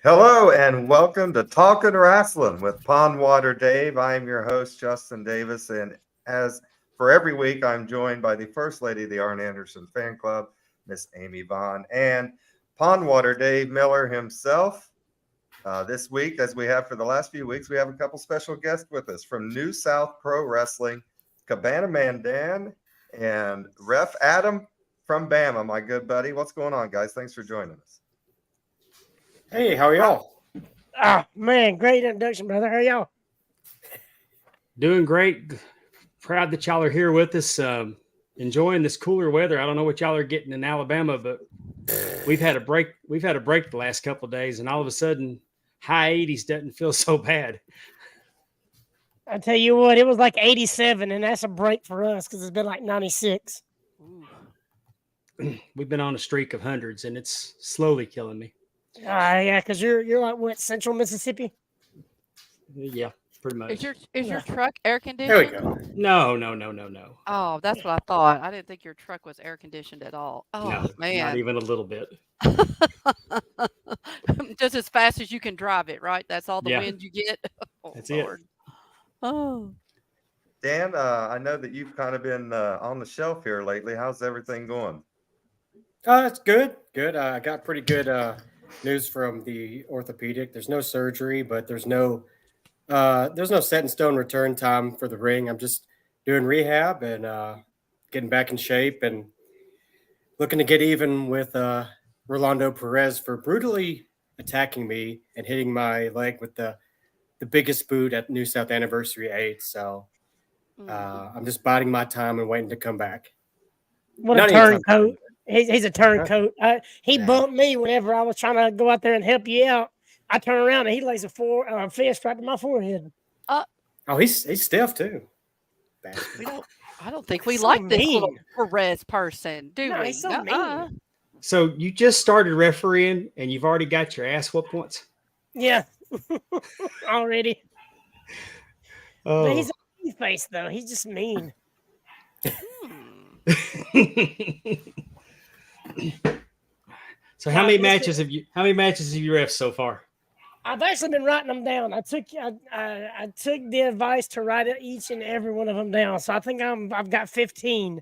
Hello and welcome to Talking Wrestling with Pondwater Dave. I am your host, Justin Davis, and as for every week, I'm joined by the First Lady of the Arn Anderson Fan Club, Miss Amy Vaughn, and Pondwater Dave Miller himself. This week, as we have for the last few weeks, we have a couple special guests with us from New South Pro Wrestling, Cabana Man Dan, and Ref Adam from Bama, my good buddy. What's going on, guys? Thanks for joining us. Hey, how are y'all? Oh, man, great introduction, brother. How are y'all? Doing great. Proud that y'all are here with us, enjoying this cooler weather. I don't know what y'all are getting in Alabama, but we've had a break. We've had a break the last couple of days, and all of a sudden, high 80s doesn't feel so bad. I tell you what, it was like 87, and that's a break for us because it's been like 96. We've been on a streak of hundreds, and it's slowly killing me. Yeah, because you're like what, Central Mississippi? Yeah, pretty much. Is your truck air conditioned? There we go. No. Oh, that's what I thought. I didn't think your truck was air conditioned at all. Oh No, man, not even a little bit. just as fast as you can drive it, right? That's all the Yeah. wind you get. Oh, That's Lord. it. Oh, Dan, I know that you've kind of been on the shelf here lately. How's everything going? It's good. Good. I got pretty good news from the orthopedic. There's no surgery, but there's no set in stone return time for the ring. I'm just doing rehab and getting back in shape and looking to get even with Rolando Perez for brutally attacking me and hitting my leg with the biggest boot at New South Anniversary 8. So I'm just biding my time and waiting to come back. What Not a anytime turncoat. soon. He's a turncoat. He Yeah. bumped me whenever I was trying to go out there and help you out. I turn around and he lays a fist right to my forehead. Oh, he's stiff too. Bastard. I don't think we So like this little mean. Perez person, do No, we? he's so Nuh-uh. mean. So you just started refereeing, and you've already got your ass whooped once? Yeah, already. Oh. But he's a mean face though. He's just mean. So how many matches have you refed so far? I've actually been writing them down. I took the advice to write each and every one of them down. So I think I've got 15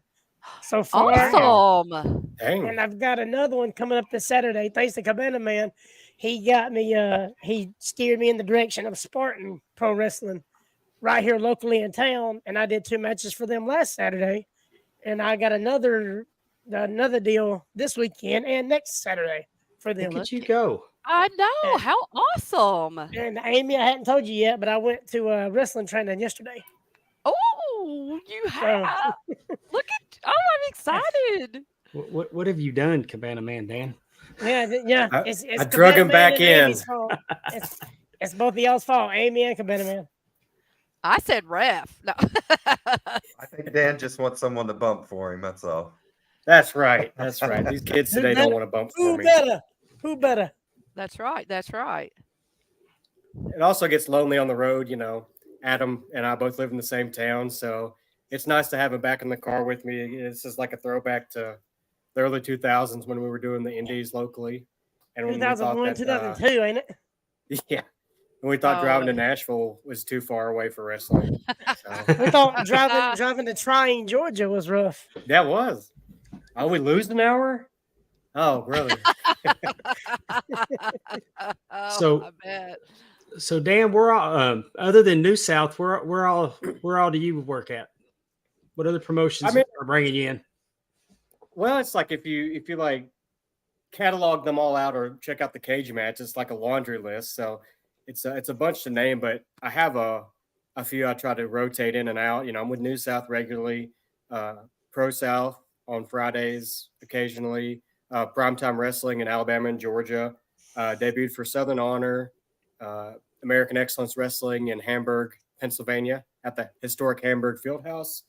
so far. Awesome. Dang. And I've got another one coming up this Saturday. Thanks to Cabana Man. He got me, he steered me in the direction of Spartan Pro Wrestling right here locally in town. And I did 2 matches for them last Saturday. And I got another deal this weekend and next Saturday for them. Look at you go. I know. How awesome. And Amy, I hadn't told you yet, but I went to wrestling training yesterday. Oh, you have. Look at. Oh, I'm excited. What have you done, Cabana Man Dan? Yeah. I drug him back in. Amy's fault. It's both of y'all's fault, Amy and Cabana Man. I said ref. No. I think Dan just wants someone to bump for him. That's all. That's right. That's right. These kids today don't want to bump for me. Who better? That's right. That's right. It also gets lonely on the road. You know, Adam and I both live in the same town, so it's nice to have him back in the car with me. This is like a throwback to the early 2000s when we were doing the indies locally. And when we thought 2001, 2002, ain't it? yeah, when we thought Oh. driving to Nashville was too far away for wrestling. So, We thought driving to Trying, Georgia was rough. that was. Oh, we lose an hour? Oh, really? Oh, So- I bet. So Dan, we're all other than New South, where all do you work at? What other promotions are bringing you in? Well, it's like if you like catalog them all out or check out the cage match, it's like a laundry list. So it's a bunch to name, but I have a few I try to rotate in and out. You know, I'm with New South regularly, Pro South on Fridays occasionally, Primetime Wrestling in Alabama and Georgia, debuted for Southern Honor, American Excellence Wrestling in Hamburg, Pennsylvania at the historic Hamburg Fieldhouse.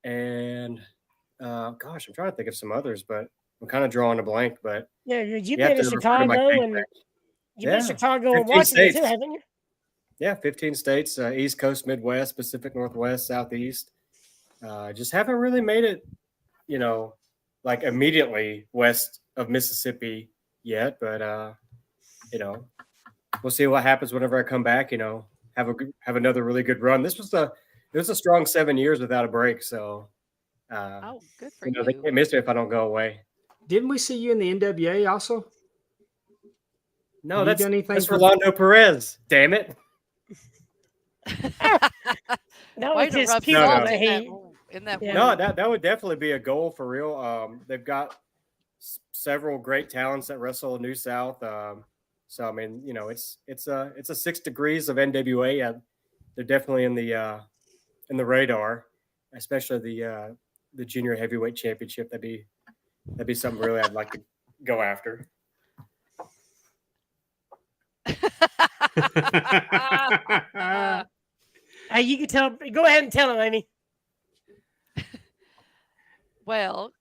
And gosh, I'm trying to think of some others, but I'm kind of drawing a blank. But Yeah, you've you been have in to refer to my Chicago cage and match. you've been in Yeah, Chicago and 15 Washington states. too, haven't you? Yeah, 15 states, East Coast, Midwest, Pacific Northwest, Southeast. Just haven't really made it, you know, like immediately west of Mississippi yet. But, you know, we'll see what happens whenever I come back. Have another really good run. It was a strong 7 years without a break. So, Oh, good for they you. can't miss me if I don't go away. Didn't we see you in the NWA also? No, Have you that's done anything that's for- Rolando Perez. Damn it! That Way was to his rub people salt that he. in that Yeah. No, that would definitely be a goal for real. They've got several great talents that wrestle New South. So I mean, it's a 6 degrees of NWA. They're definitely in the radar, especially the junior heavyweight championship. That'd be something really I'd like to go after. Hey, you can tell. Go ahead and tell him, Amy. Well,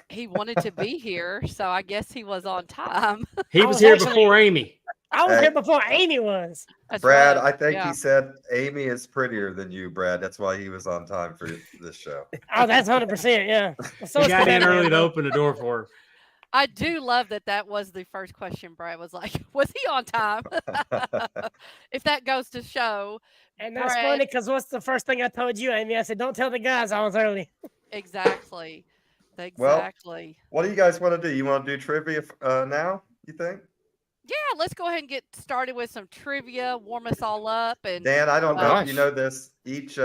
he wanted to be here, so I guess he was on time. He I was was here actually- before Amy. I was Hey. here before Amy was. That's Brad, right. I think Yeah. he said Amy is prettier than you, Brad. That's why he was on time for this show. Oh, that's 100%. Yeah. So He is got in Cabana early Man, to though. open the door for her. I do love that was the first question. Brad was like, "Was he on time?" If that goes to show, And that's Brad- funny because what's the first thing I told you, Amy? I said, "Don't tell the guys I was early." exactly, Well, exactly. What do you guys want to do? You want to do trivia now, you think? Yeah, let's go ahead and get started with some trivia. Warm us all up, and Dan, I don't know if you Gosh. know this. Each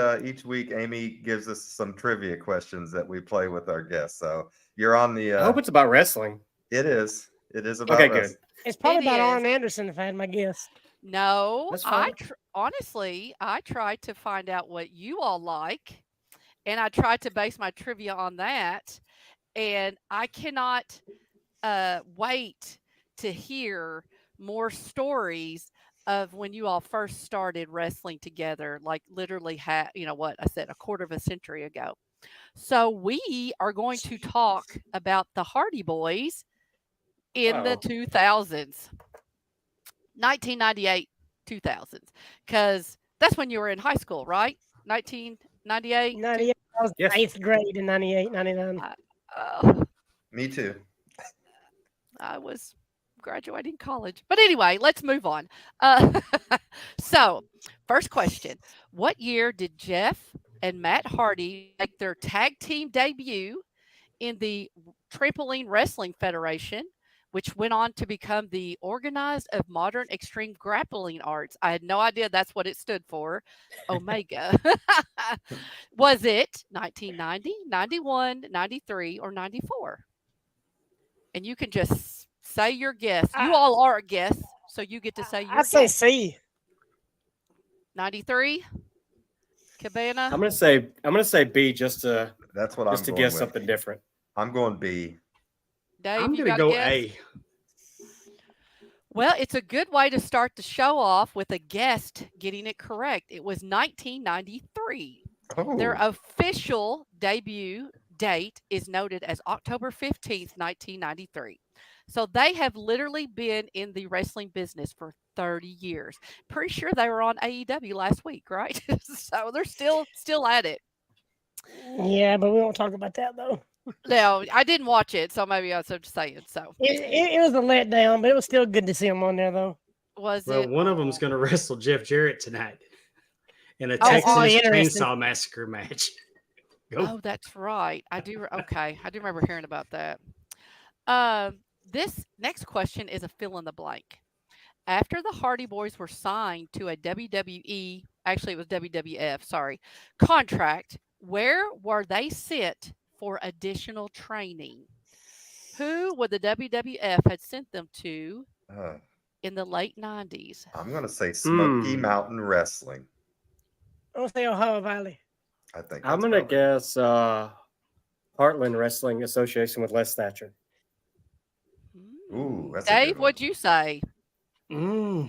week, Amy gives us some trivia questions that we play with our guests. So you're on the. I hope it's about wrestling. It is. It is about Okay, good. wrestling. It's probably It about is. Arn Anderson, if I had my guess. no, That's I fine. honestly I tried to find out what you all like, and I tried to base my trivia on that, and I cannot wait to hear more stories of when you all first started wrestling together, like literally what I said, a quarter of a century ago. So we are going to talk about the Hardy Boys in the Uh-oh. 2000s, 1998, 2000s, because that's when you were in high school, right? 1998. 98. I was Yes. 8th grade in 98, 99. Me too. I was graduating college. But anyway, let's move on. Uh, so, first question. What year did Jeff and Matt Hardy make their tag team debut in the Trampoline Wrestling Federation, which went on to become the Organized of Modern Extreme Grappling Arts? I had no idea that's what it stood for. Omega. Was it 1990, 91, 93, or 94? And you can just say your guess. You all are a guess, so you get to say your I'd say guess. C. 93, Cabana. I'm gonna say B just to That's what I'm guess going with. something different. I'm going B. Dave, I'm you going to got go guess? A. Well, it's a good way to start the show off with a guest getting it correct. It was 1993. Their Oh, official debut date is noted as October 15th, 1993. So they have literally been in the wrestling business for 30 years. Pretty sure they were on AEW last week, right? So they're still at it. Yeah, but we won't talk about that, though. No, I didn't watch it, so maybe I was just saying. So It was a letdown, but it was still good to see him on there, though. was Well, it? one of them's going to wrestle Jeff Jarrett tonight in a Oh, Texas oh, interesting. Chainsaw Massacre match. Go. Oh, that's right. I do. Okay, I do remember hearing about that. This next question is a fill in the blank. After the Hardy Boys were signed to a WWE, actually it was WWF, sorry, contract, where were they sent for additional training? Who would the WWF had sent them to uh, in the late 90s? I'm going to say Smoky Hmm. Mountain Wrestling. I'm going to say Ohio Valley. I think I'm that's gonna probably- guess Heartland Wrestling Association with Les Thatcher. Ooh, that's a Dave, good one. what'd you say? I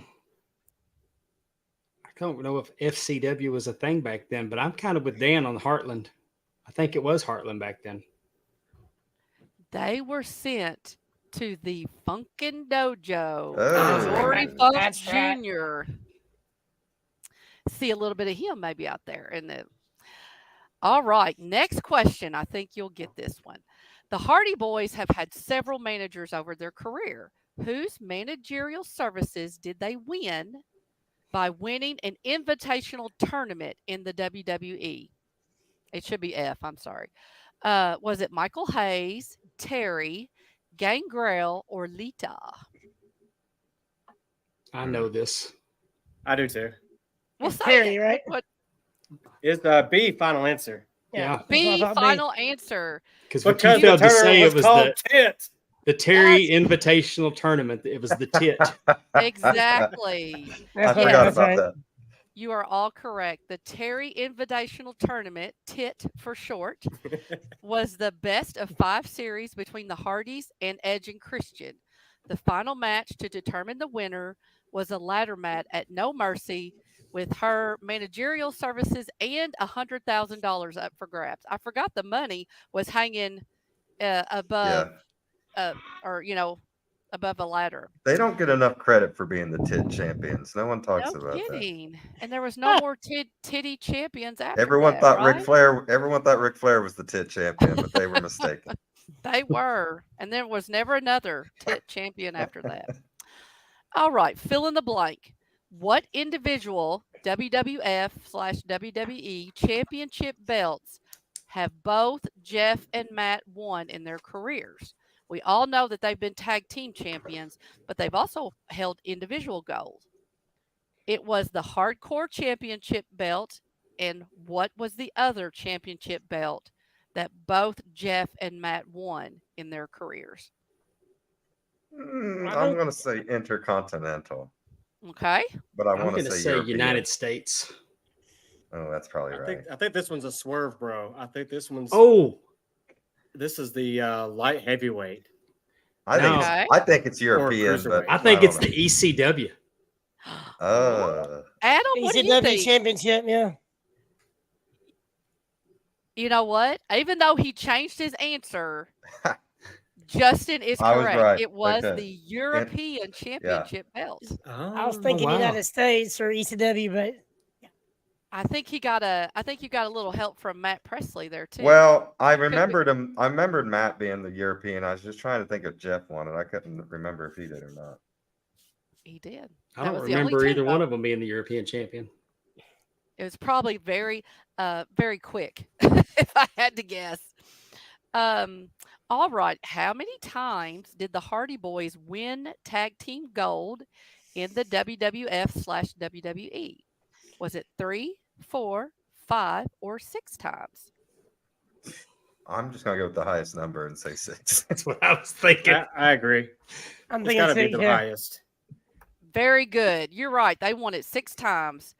don't know if FCW was a thing back then, but I'm kind of with Dan on Heartland. I think it was Heartland back then. They were sent to the Funkin' Dojo. Oh. Dory Funk That's right. Jr. See a little bit of him maybe out there. All right, next question. I think you'll get this one. The Hardy Boys have had several managers over their career. Whose managerial services did they win by winning an invitational tournament in the WWE? It should be F, I'm sorry. Was it Michael Hayes, Terry, Gangrel, or Lita? I know this. I do too. Well, It's say Terry, it. right? What, Is B final answer? Yeah. that's what I B, thought, final answer. Because what Because you the failed to say, tournament it was was called Tit. the Terry Invitational Tournament. It was the tit. Exactly. I That's right. forgot That's about right. that. You are all correct. The Terry Invitational Tournament, TIT for short, was the best of 5 series between the Hardys and Edge and Christian. The final match to determine the winner was a ladder match at No Mercy with her managerial services and $100,000 up for grabs. I forgot the money was hanging above, or above a ladder. They don't get enough credit for being the Tit champions. No one talks No about that. kidding. And there was no more titty champions after Everyone that, thought right? Ric Flair was the Tit champion, but they were mistaken. They were. And there was never another tit champion after that. All right, fill in the blank. What individual WWF/WWE championship belts have both Jeff and Matt won in their careers? We all know that they've been tag team champions, but they've also held individual gold. It was the Hardcore Championship belt, and what was the other championship belt that both Jeff and Matt won in their careers? I'm going to say Intercontinental, Okay. but I I'm want going to to say say European. United States. Oh, that's probably right. I think this one's a swerve, bro. I think this one's. Oh, This is the light heavyweight. I think No. Okay. I think it's European, cruiserweight. but I think it's don't the ECW. know. Adam, what do you ECW think? championship, yeah. You know what? Even though he changed his answer, Justin is I was correct. right. It was Okay. the European Championship belt. I was Oh, thinking wow. United States or ECW, but I think you got a little help from Matt Presley there too. Well, I be. remembered him. I remembered Matt being the European. I was just trying to think if Jeff won it. I couldn't remember if he did or not. He did. I That don't was the only remember two, either one though. of them being the European champion. It was probably very quick, if I had to guess. All right. How many times did the Hardy Boys win tag team gold in the WWF/WWE? Was it 3, 4, 5, or 6 times? I'm just gonna go with the highest number and say 6. That's what I was thinking. I agree. I'm It's thinking got to be six, the yeah. highest. Very good. You're right. They won it 6 times.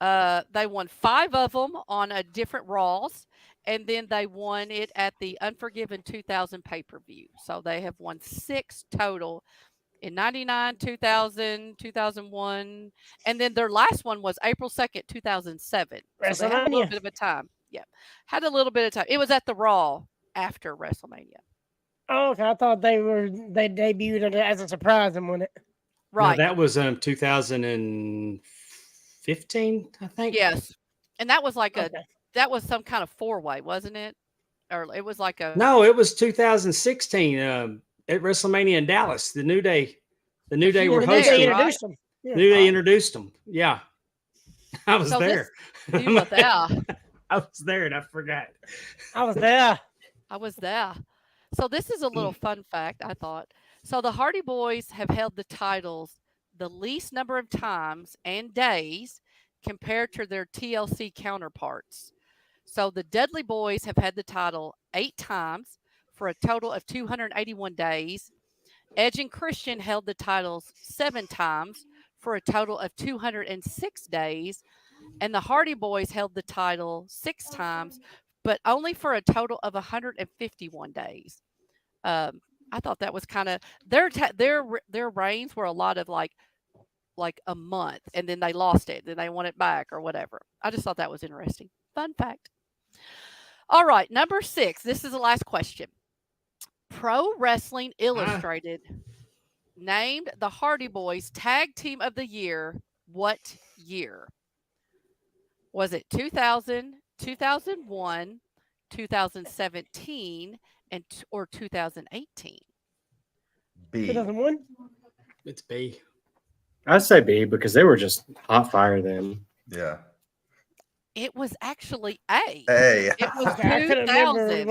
They won 5 of them on a different Raws, and then they won it at the Unforgiven 2000 pay-per-view. So they have won 6 total in 99, 2000, 2001, and then their last one was April 2nd, 2007. So they had a little WrestleMania. bit of a time. Yeah. Had a little bit of time. It was at the Raw after WrestleMania. Oh, okay. I thought they debuted it as a surprise and won it. No, Right. that was 2015, I think. Yes. And that was like Okay. that was some kind of 4-way, wasn't it? Or it was like a No, it was 2016 at WrestleMania in Dallas. The New Day were New Day They hosting. right? introduced them. Yeah. New Day introduced them. Yeah, I was So there. You were there. I was there and I forgot. I was there. I was there. So this is a little fun fact, I thought. So the Hardy Boys have held the titles the least number of times and days compared to their TLC counterparts. So the Dudley Boys have had the title 8 times for a total of 281 days. Edge and Christian held the titles 7 times for a total of 206 days. And the Hardy Boys held the title 6 times, but only for a total of 151 days. I thought that was kind of their reigns were a lot of like a month, and then they lost it, then they won it back or whatever. I just thought that was interesting. Fun fact. All right, number 6. This is the last question. Pro Wrestling Illustrated named the Hardy Boys Tag Team of the Year what year? Was it 2000, 2001, 2017, or 2018? B. 2001. It's B. I'd say B because they were just hot fire then. Yeah. It was actually A. Hey. It was Okay, I couldn't remember 2000.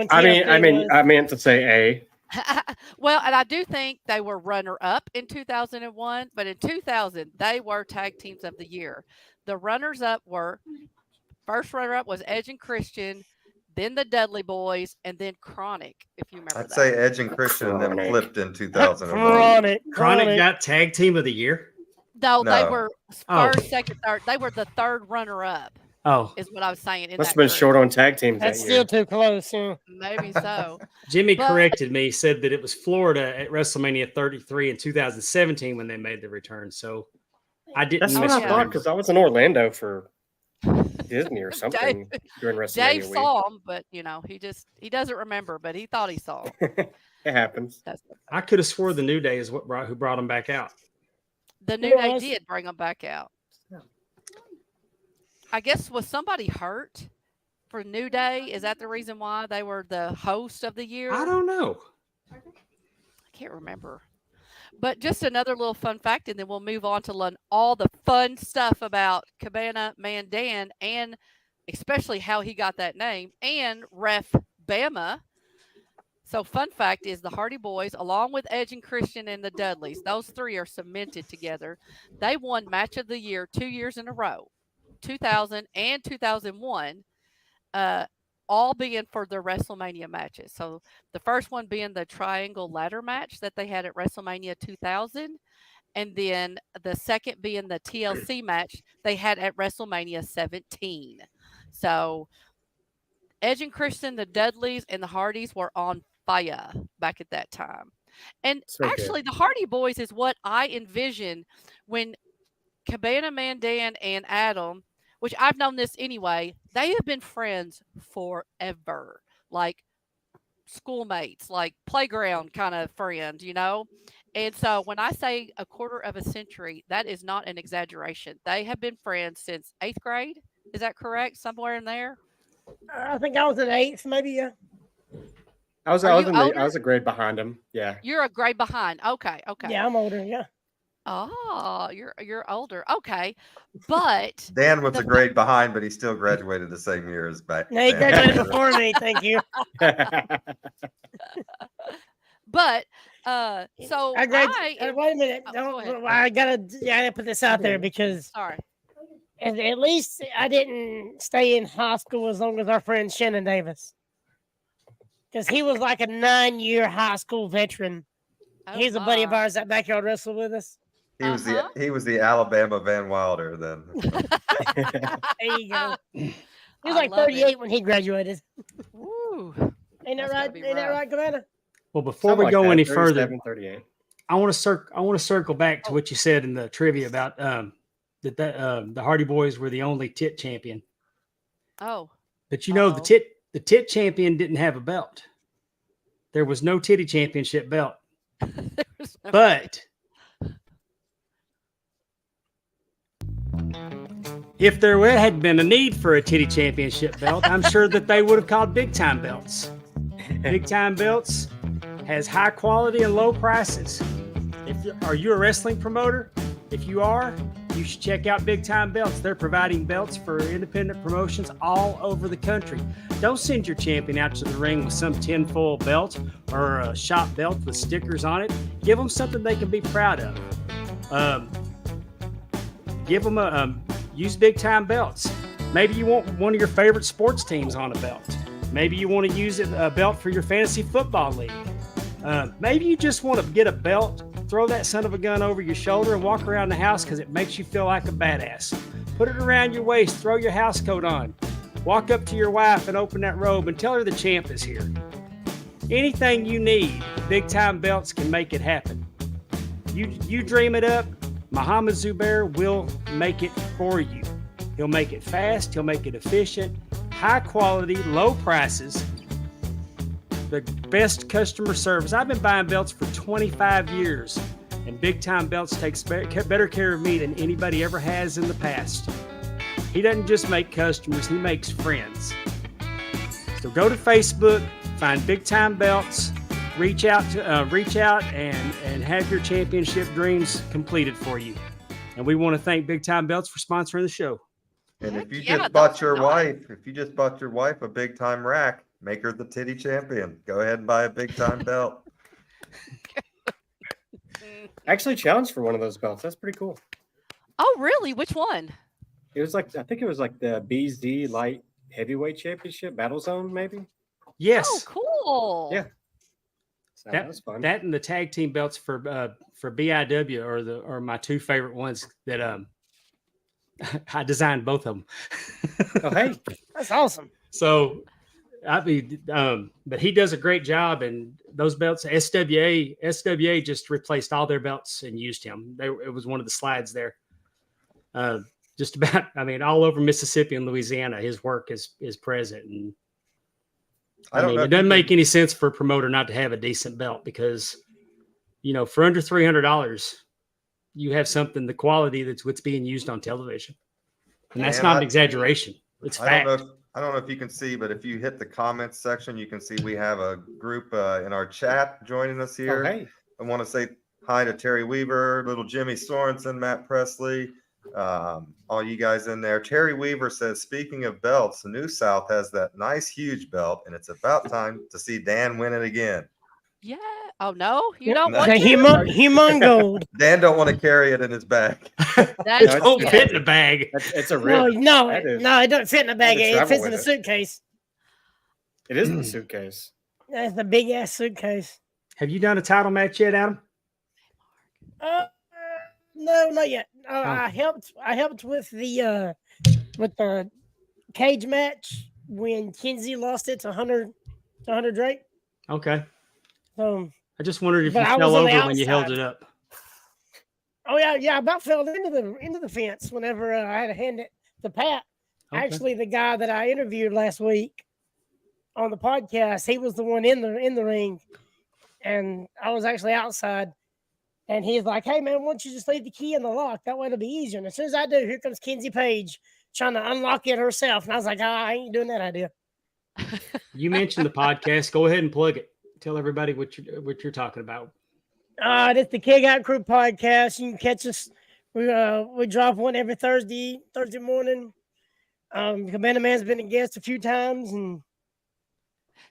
when I meant to say A. Well, and I do think they were runner-up in 2001, but in 2000, they were tag teams of the year. The runners-up were, first runner-up was Edge and Christian, then the Dudley Boys, and then Chronic, if you remember I'd that. say Edge and Christian that Chronic. flipped in 2001. Chronic got tag team of the year. No, they No. were Oh. first, second, third. They were the third runner-up, Oh, is what I was saying. In Must that have been group. short on tag teams That's that still year. too close. Yeah. Maybe so. Jimmy But- corrected me. Said that it was Florida at WrestleMania 33 in 2017 when they made the return. So I didn't That's what miss I yeah. thought because I was in Orlando for Disney or something during WrestleMania Dave week. saw him, but he doesn't remember, but he thought he saw him. It happens. I could have swore the New Day is who brought them back out. The New It Day was. did bring them back out. I guess, was somebody hurt for New Day? Is that the reason why they were the host of the year? I don't know. I can't remember. But just another little fun fact, and then we'll move on to learn all the fun stuff about Cabana Man Dan, and especially how he got that name, and Ref Bama. So fun fact is the Hardy Boys, along with Edge and Christian and the Dudleys, those three are cemented together. They won Match of the Year 2 years in a row, 2000 and 2001, all being for the WrestleMania matches. So the first one being the triangle ladder match that they had at WrestleMania 2000, and then the second being the TLC match they had at WrestleMania 17. So Edge and Christian, the Dudleys, and the Hardys were on fire back at that time. And So good. actually, the Hardy Boys is what I envision when Cabana Man Dan and Adam, which I've known this anyway, they have been friends forever, like schoolmates, like playground kind of friends, you know? And so when I say a quarter of a century, that is not an exaggeration. They have been friends since 8th grade. Is that correct? Somewhere in there? I think I was in 8th, maybe. Yeah. I was Are you older? I was a grade behind him. Yeah. You're a grade behind. Okay. Yeah, I'm older. Yeah. Oh, you're older. Okay. But Dan was a grade behind, but he still graduated the same year as back. No, he Dan. graduated before me. Thank you. but so Wait a minute. Oh, go ahead. I gotta put this out there because sorry. at least I didn't stay in high school as long as our friend Shannon Davis, because he was like a 9-year high school veteran. Oh, He's a buddy of my. ours that backyard wrestled with us. He was the Alabama Van Wilder then. There you go. He was I like love it. 38 when he graduated. Woo. Ain't that That's gotta right? be Ain't that rough. right, Cabana? Well, before Something we like go that, any 37, further, 38. I want to circle back to what you said in the trivia about that the Hardy Boys were the only tit champion. Oh. But you know Uh-oh. the tit champion didn't have a belt. There was no titty championship belt. There's no- But if there had been a need for a titty championship belt, I'm sure that they would have called big time belts. Big time belts has high quality and low prices. Are you a wrestling promoter? If you are, you should check out Big Time Belts. They're providing belts for independent promotions all over the country. Don't send your champion out to the ring with some tinfoil belt or a shop belt with stickers on it. Give them something they can be proud of. Give them use Big Time Belts. Maybe you want one of your favorite sports teams on a belt. Maybe you want to use a belt for your fantasy football league. Maybe you just want to get a belt, throw that son of a gun over your shoulder and walk around the house because it makes you feel like a badass. Put it around your waist, throw your house coat on. Walk up to your wife and open that robe and tell her the champ is here. Anything you need, Big Time Belts can make it happen. You dream it up, Muhammad Zubair will make it for you. He'll make it fast, he'll make it efficient, high quality, low prices, the best customer service. I've been buying belts for 25 years, and Big Time Belts takes better care of me than anybody ever has in the past. He doesn't just make customers, he makes friends. So go to Facebook, find Big Time Belts, reach out and have your championship dreams completed for you. And we want to thank Big Time Belts for sponsoring the show. And Heck if you yeah, just those bought are your nice. wife a big time rack, make her the titty champion. Go ahead and buy a big time belt. I actually challenged for one of those belts. That's pretty cool. Oh, really? Which one? It was like, I think it was like the BZ Light Heavyweight Championship Battle Zone, maybe. Yes. Oh, cool. Yeah. So that was fun. That and the tag team belts for BIW are my two favorite ones that I designed both of them. Oh, hey. That's awesome. So but he does a great job, and those belts, SWA just replaced all their belts and used him. It was one of the slides there. Just about, all over Mississippi and Louisiana, his work is present. And I don't know it if doesn't you make any sense for a promoter not to have a decent belt, because, for under $300, you have something, the quality that's what's being used on television. And that's Man, not an exaggeration. It's fact. I don't know if you can see, but if you hit the comments section, you can see we have a group in our chat joining us here. Oh, hey. I want to say hi to Terry Weaver, little Jimmy Sorensen, Matt Presley, all you guys in there. Terry Weaver says, speaking of belts, the New South has that nice huge belt, and it's about time to see Dan win it again. Yeah. Oh, no? You Yep. don't No. want The to? humongold. Dan don't want to carry it in his bag. That's It don't yeah. fit in the bag. It's a No, real. no, That is- it don't fit in the bag. to It travel fits in with the it. suitcase. It is in the suitcase. That's the big ass suitcase. Have you done a title match yet, Adam? No, not yet. I helped with the cage match when Kinsey lost it to Hunter Drake. Okay. I just wondered if you But I fell was on over the when you held outside. it up. Oh yeah, I about fell into the fence whenever I had to hand it to Pat. Okay. Actually, the guy that I interviewed last week on the podcast, he was the one in the ring, and I was actually outside. And he's like, "Hey man, why don't you just leave the key in the lock? That way it'll be easier." And as soon as I do, here comes Kinsey Page trying to unlock it herself, and I was like, "I ain't doing that idea." You mentioned the podcast. Go ahead and plug it. Tell everybody what you're talking about. It's the Keg Out Crew podcast. You can catch us. We drop one every Thursday morning. Cabana Man's been a guest a few times, and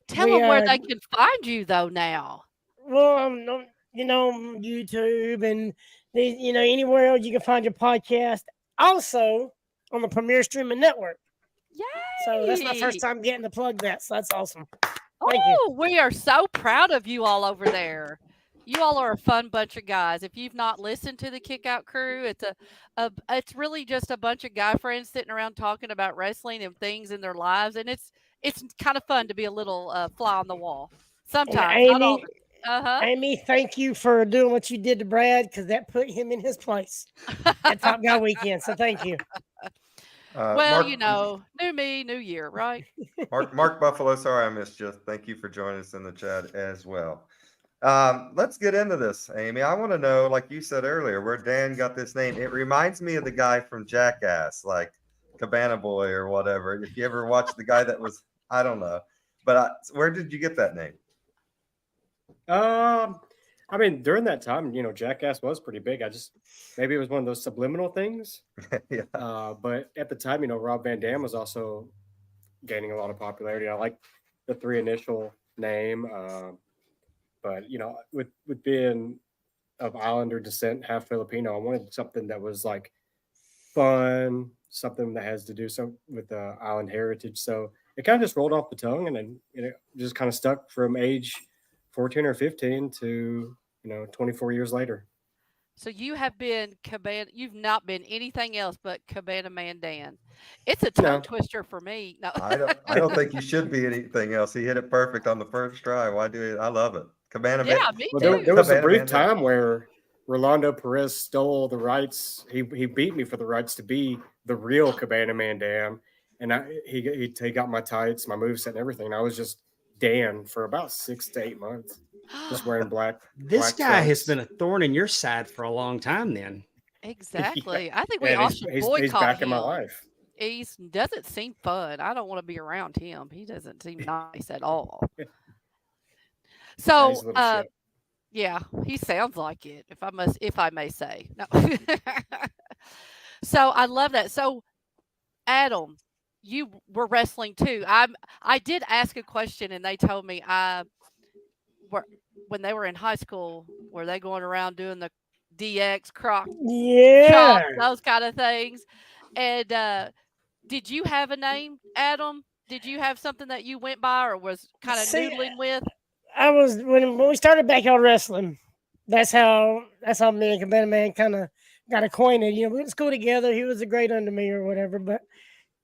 Tell them where they can find you, though, now. well, YouTube and anywhere else you can find your podcast. Also on the Premier Streaming Network. Yay! So that's my first time getting to plug that. So that's awesome. Thank you. Oh, we are so proud of you all over there. You all are a fun bunch of guys. If you've not listened to the Kick Out Crew, it's really just a bunch of guy friends sitting around talking about wrestling and things in their lives, and it's kind of fun to be a little fly on the wall. Sometimes, not all. Amy, thank you for doing what you did to Brad, because that put him in his place at Top Guy Weekend. So thank you. Well, Mark, new me, new year, right? Mark Buffalo, sorry I missed you. Thank you for joining us in the chat as well. Let's get into this, Amy. I want to know, like you said earlier, where Dan got this name. It reminds me of the guy from Jackass, like Cabana Boy or whatever. If you ever watched the guy that was, I don't know, but where did you get that name? During that time, Jackass was pretty big. Maybe it was one of those subliminal things. Yeah. But at the time, Rob Van Dam was also gaining a lot of popularity. I like the three initial name. But with being of Islander descent, half Filipino, I wanted something that was like fun, something that has to do with island heritage. So it kind of just rolled off the tongue, and then it just kind of stuck from age 14 or 15 to 24 years later. So you have been Cabana. You've not been anything else but Cabana Man Dan. It's a tongue twister for me. No, I don't think you should be anything else. He hit it perfect on the first try. Why do it? I love it. Cabana Man. Yeah, me Well, too. there was a Cabana brief Man Dan. time where Rolando Perez stole the rights. He beat me for the rights to be the real Cabana Man Dan, and he got my tights, my moveset, and everything. And I was just Dan for about 6 to 8 months, just wearing black. This black guy has trunks. been a thorn in your side for a long time then. Exactly. I think we And all should boycott he's back him. in my life. He doesn't seem fun. I don't want to be around him. He doesn't seem nice at all. So, He's a little shit. yeah, he sounds like it. If I may say. No. So I love that. So Adam, you were wrestling too. I did ask a question, and they told me were when they were in high school, were they going around doing the DX croc Yeah. chop, those kind of things? And did you have a name, Adam? Did you have something that you went by or was kind of See, noodling with? I was when we started backyard wrestling. That's how me and Cabana Man kind of got acquainted. You know, we went to school together. He was a grade under me or whatever. But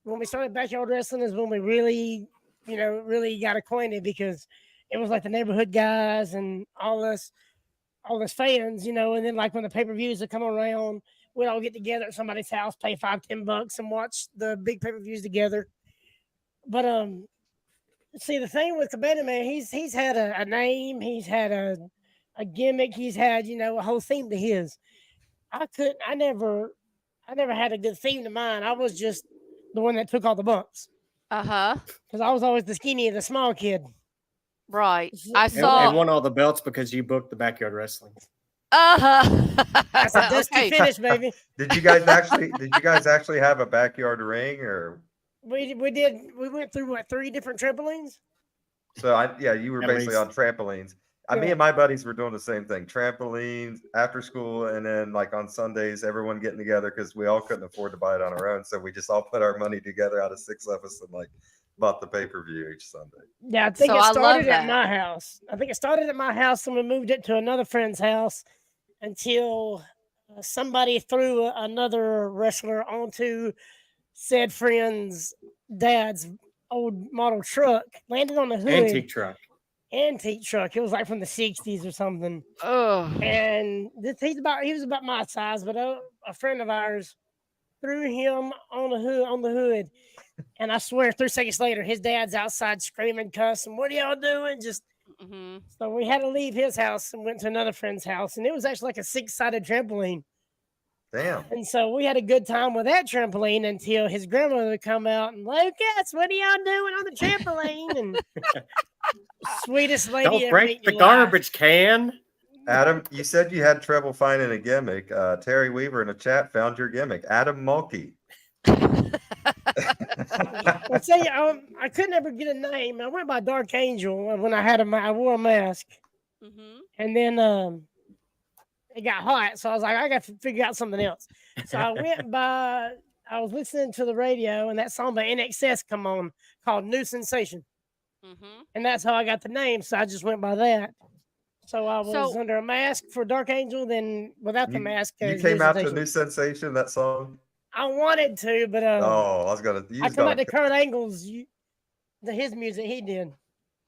when we started backyard wrestling is when we really, really got acquainted because it was like the neighborhood guys and all us fans, and then like when the pay-per-views would come around, we'd all get together at somebody's house, pay $5-10 and watch the big pay-per-views together. But see, the thing with Cabana Man, he's had a name, he's had a gimmick, he's had, a whole theme to his. I never had a good theme to mine. I was just the one that took all the bumps. Uh-huh. Because I was always the skinny and the small kid. Right. I And saw. won all the belts because you booked the backyard wrestling. Uh-huh. That's a dusty Okay. finish, baby. Did you guys actually have a backyard ring, or We went through 3 different trampolines? you were At basically least. on trampolines. Me Yeah. and my buddies were doing the same thing, trampolines after school, and then like on Sundays, everyone getting together because we all couldn't afford to buy it on our own, so we just all put our money together out of 6 of us and like bought the pay-per-view each Sunday. Yeah, I think So it I love started that. at my house. I think it started at my house and we moved it to another friend's house until somebody threw another wrestler onto said friend's dad's old model truck, landed on the hood. Antique truck. Antique truck. It was like from the 60s or something. Oh. And he was about my size, but a friend of ours threw him on the hood. And I swear 3 seconds later, his dad's outside screaming, cussing, "What are y'all doing?" Mm-hmm. So we had to leave his house and went to another friend's house. And it was actually like a 6-sided trampoline. Damn. And so we had a good time with that trampoline until his grandmother would come out and, "Lucas, what are y'all doing on the trampoline?" And sweetest lady Don't ever break made the me laugh. garbage can. Adam, you said you had trouble finding a gimmick. Terry Weaver in the chat found your gimmick, Adam Mulkey. Well, see, I couldn't ever get a name. I went by Dark Angel when I wore a mask. Mm-hmm. And then it got hot, so I was like, I got to figure out something else. So I was listening to the radio, and that song by NXS come on called New Sensation. Mm-hmm. And that's how I got the name, so I just went by that. So I was So- under a mask for Dark Angel, then without the mask. You as came New out to Sensation. New Sensation, that song? I wanted to, but I was gonna. I come out to Kurt Angle's, his music he did.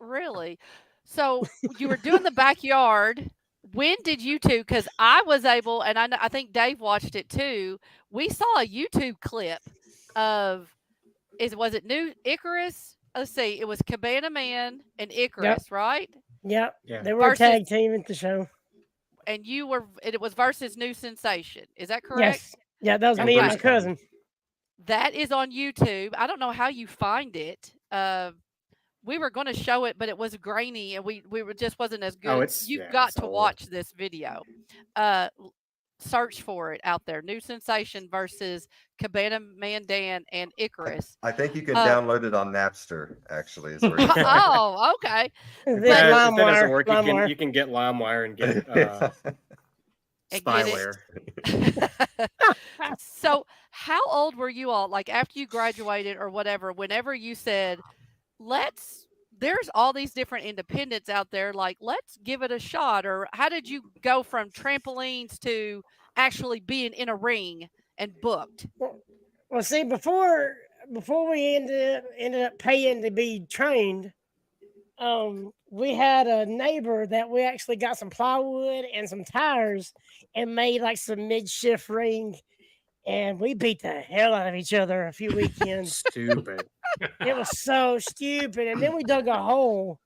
Really? So you were doing the backyard. When did you two? Because I was able, and I think Dave watched it too. We saw a YouTube clip of, was it New Icarus? Let's see. It was Cabana Man and Icarus, right? Yep. Yeah. They were a Versus- tag team at the show. And it was versus New Sensation. Is that correct? Yes. Yeah, that was And me and Bruce my cousin. That is on YouTube. I don't know how you find it. We were going to show it, but it was grainy, and we just wasn't as good. You've got it's to old. watch this video. Search for it out there. New Sensation versus Cabana Man Dan and Icarus. I think you can download it on Napster. Actually, is where you Oh, okay. If This that LimeWire, doesn't work, LimeWire. you can get LimeWire and get And get it. spyware. So, how old were you all? Like after you graduated or whatever, whenever you said, there's all these different independents out there, like, let's give it a shot. Or how did you go from trampolines to actually being in a ring and booked? Well, see, before we ended up paying to be trained, we had a neighbor that we actually got some plywood and some tires and made like some mid-shift ring, and we beat the hell out of each other a few weekends. Stupid. It was so stupid. And then we dug a hole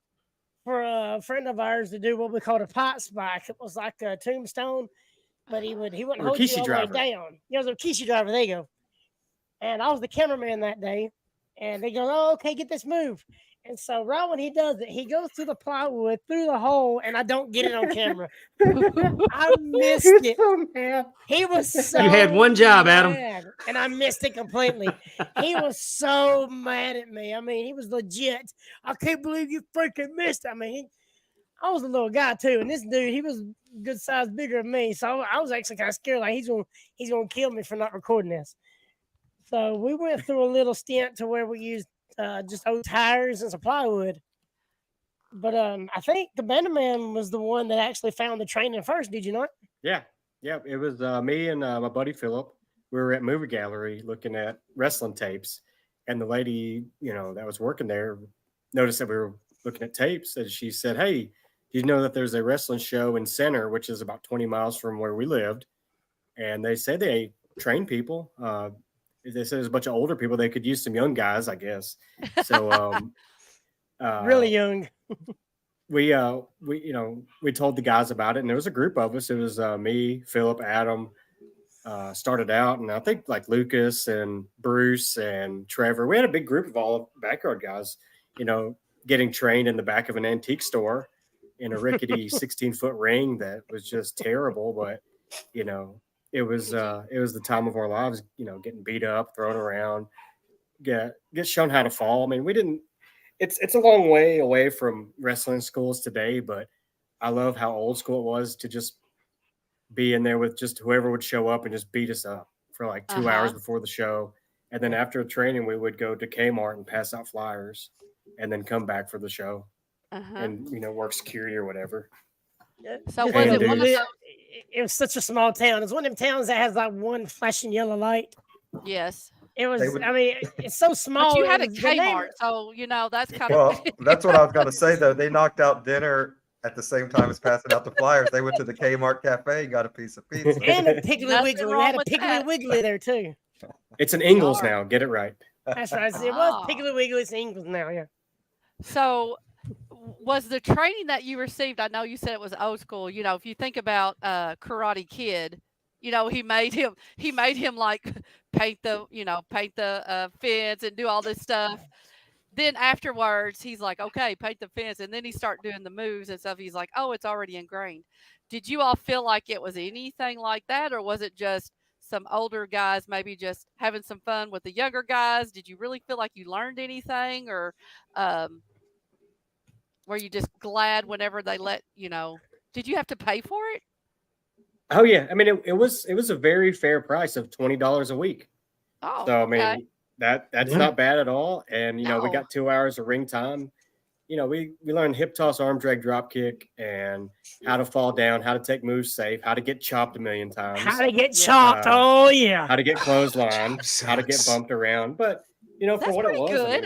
for a friend of ours to do what we called a pot spike. It was like a tombstone, but he wouldn't Or a hold you Rikishi all the driver. way down. Yeah, it was a Rikishi driver. There you go. And I was the cameraman that day. And they go, "Oh, okay, get this move." And so right when he does it, he goes through the plywood, through the hole, and I don't get it on camera. I missed it. So mad. He was so You had one job, Adam. mad, and I missed it completely. He was so mad at me. I mean, he was legit. I can't believe you freaking missed. I mean, I was a little guy too, and this dude, he was good size bigger than me. So I was actually kind of scared, like he's gonna kill me for not recording this. So we went through a little stint to where we used just old tires and some plywood. But I think Cabana Man was the one that actually found the training first. Did you not? Yeah. It was me and my buddy Philip. We were at Movie Gallery looking at wrestling tapes, and the lady, that was working there noticed that we were looking at tapes, and she said, "Hey, do you know that there's a wrestling show in Center, which is about 20 miles from where we lived, and they say they train people. They said there's a bunch of older people. They could use some young guys, I guess." So Really young. we told the guys about it, and there was a group of us. It was me, Philip, Adam, started out, and I think like Lucas and Bruce and Trevor. We had a big group of all backyard guys, getting trained in the back of an antique store in a rickety 16-foot ring that was just terrible. But it was the time of our lives. Getting beat up, thrown around, get shown how to fall. I mean, we didn't. It's a long way away from wrestling schools today, but I love how old school it was to just be in there with just whoever would show up and just beat us up for like 2 hours before the show. And then after training, we would go to Kmart and pass out flyers and then come back for the show and, work security or whatever. So was it one of those? It was such a small town. It's one of them towns that has like one flashing yellow light. Yes. It was, it's so small. But you had a Kmart, so, that's kind of. Well, that's what I was going to say, though. They knocked out dinner at the same time as passing out the flyers. They went to the Kmart cafe and got a piece of pizza. And a Piggly Wiggly. We had a Piggly Wiggly there, too. It's an Ingles now. Get it right. That's right. It was Piggly Wiggly. It's Ingles now, yeah. So was the training that you received, I know you said it was old school, if you think about Karate Kid, he made him like paint the fence and do all this stuff. Then afterwards, he's like, okay, paint the fence. And then he started doing the moves and stuff. He's like, oh, it's already ingrained. Did you all feel like it was anything like that? Or was it just some older guys maybe just having some fun with the younger guys? Did you really feel like you learned anything? Or were you just glad whenever they did you have to pay for it? Oh yeah. I mean, it was a very fair price of $20 a week. Oh, so I mean, okay. that's not bad at all. And we got 2 hours of ring time. We learned hip toss, arm drag, drop kick, and how to fall down, how to take moves safe, how to get chopped a million times. How to get chopped? Oh yeah. How to get clothesline, how to get bumped around. But for what it was, good.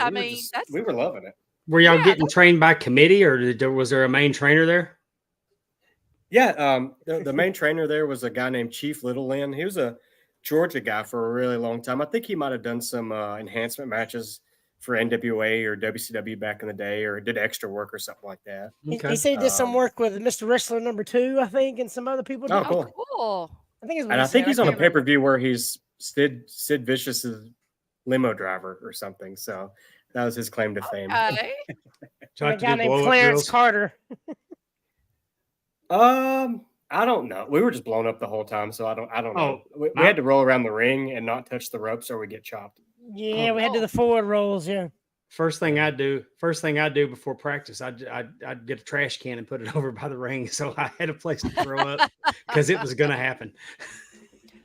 we were loving it. Were y'all getting trained by committee, or was there a main trainer there? Yeah, the main trainer there was a guy named Chief Littlelyn. He was a Georgia guy for a really long time. I think he might have done some enhancement matches for NWA or WCW back in the day, or did extra work or something like that. Okay. He said he did some work with Mr. Wrestler #2, I think, and some other people. Oh, cool. Cool. I think he's on a pay-per-view where he's Sid Vicious's limo driver or something. So that was his claim to fame. Okay. A guy named Clarence Carter. I don't know. We were just blown up the whole time, so I don't know. We had to roll around the ring and not touch the ropes, or we get chopped. Yeah, we had to do the forward rolls. Yeah. First thing I do before practice, I'd get a trash can and put it over by the ring, so I had a place to throw up because it was going to happen.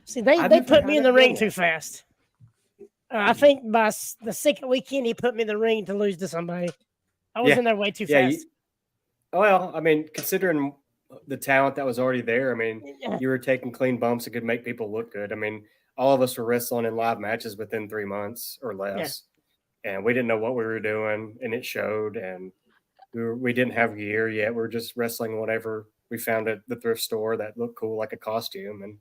See, they put me in the ring too fast. I think by the second weekend, he put me in the ring to lose to somebody. I was in there way too fast. Well, I mean, considering the talent that was already there, I mean, you were taking clean bumps that could make people look good. I mean, all of us were wrestling in live matches within 3 months or less, and we didn't know what we were doing, and it showed. And we didn't have gear yet. We were just wrestling whatever we found at the thrift store that looked cool, like a costume, and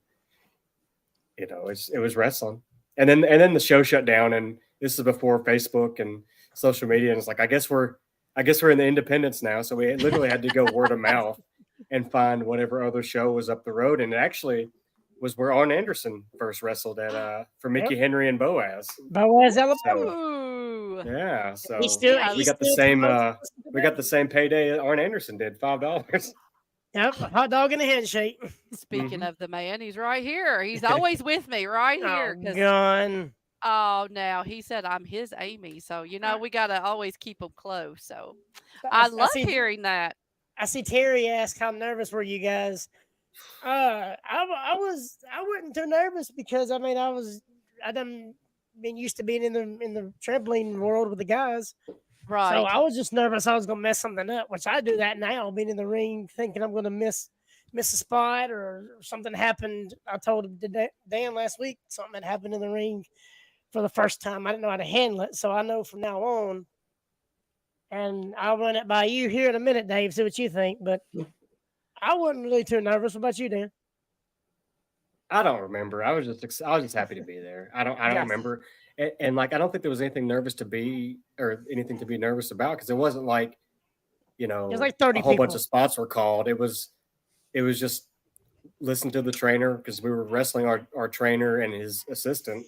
it was wrestling. And then the show shut down, and this is before Facebook and social media, and it's like I guess we're in the independents now, so we literally had to go word of mouth and find whatever other show was up the road. And it actually was where Arn Anderson first wrestled at for Mickey Henry and Boaz. Boaz, Alabama. Ooh. Yeah, so He still, Yeah, he we got the still same promotes we got the same payday that Arn Anderson did, $5. Yep, a hot dog and a handshake. Speaking Mhm. of the man, he's right here. He's always with me right here. Oh, 'Cause gun. now he said I'm his Amy. So, we got to always keep them close. So I, I I love see. hearing that. I see Terry ask, "How nervous were you guys?" I wasn't too nervous because I mean I done been used to being in the trampoline world with the guys, so Right. I was just nervous I was gonna mess something up, which I do that now, being in the ring, thinking I'm gonna miss a spot or something happened. I told Dan last week something had happened in the ring for the first time. I didn't know how to handle it, so I know from now on. And I'll run it by you here in a minute, Dave. See what you think, but I wasn't really too nervous. What about you, Dan? I don't remember. I was just happy to be there. I don't Yeah. remember. And like I don't think there was anything nervous to be or anything to be nervous about because it wasn't like, There's like 30 a whole bunch people. of spots were called. It was just listen to the trainer because we were wrestling our trainer and his assistant.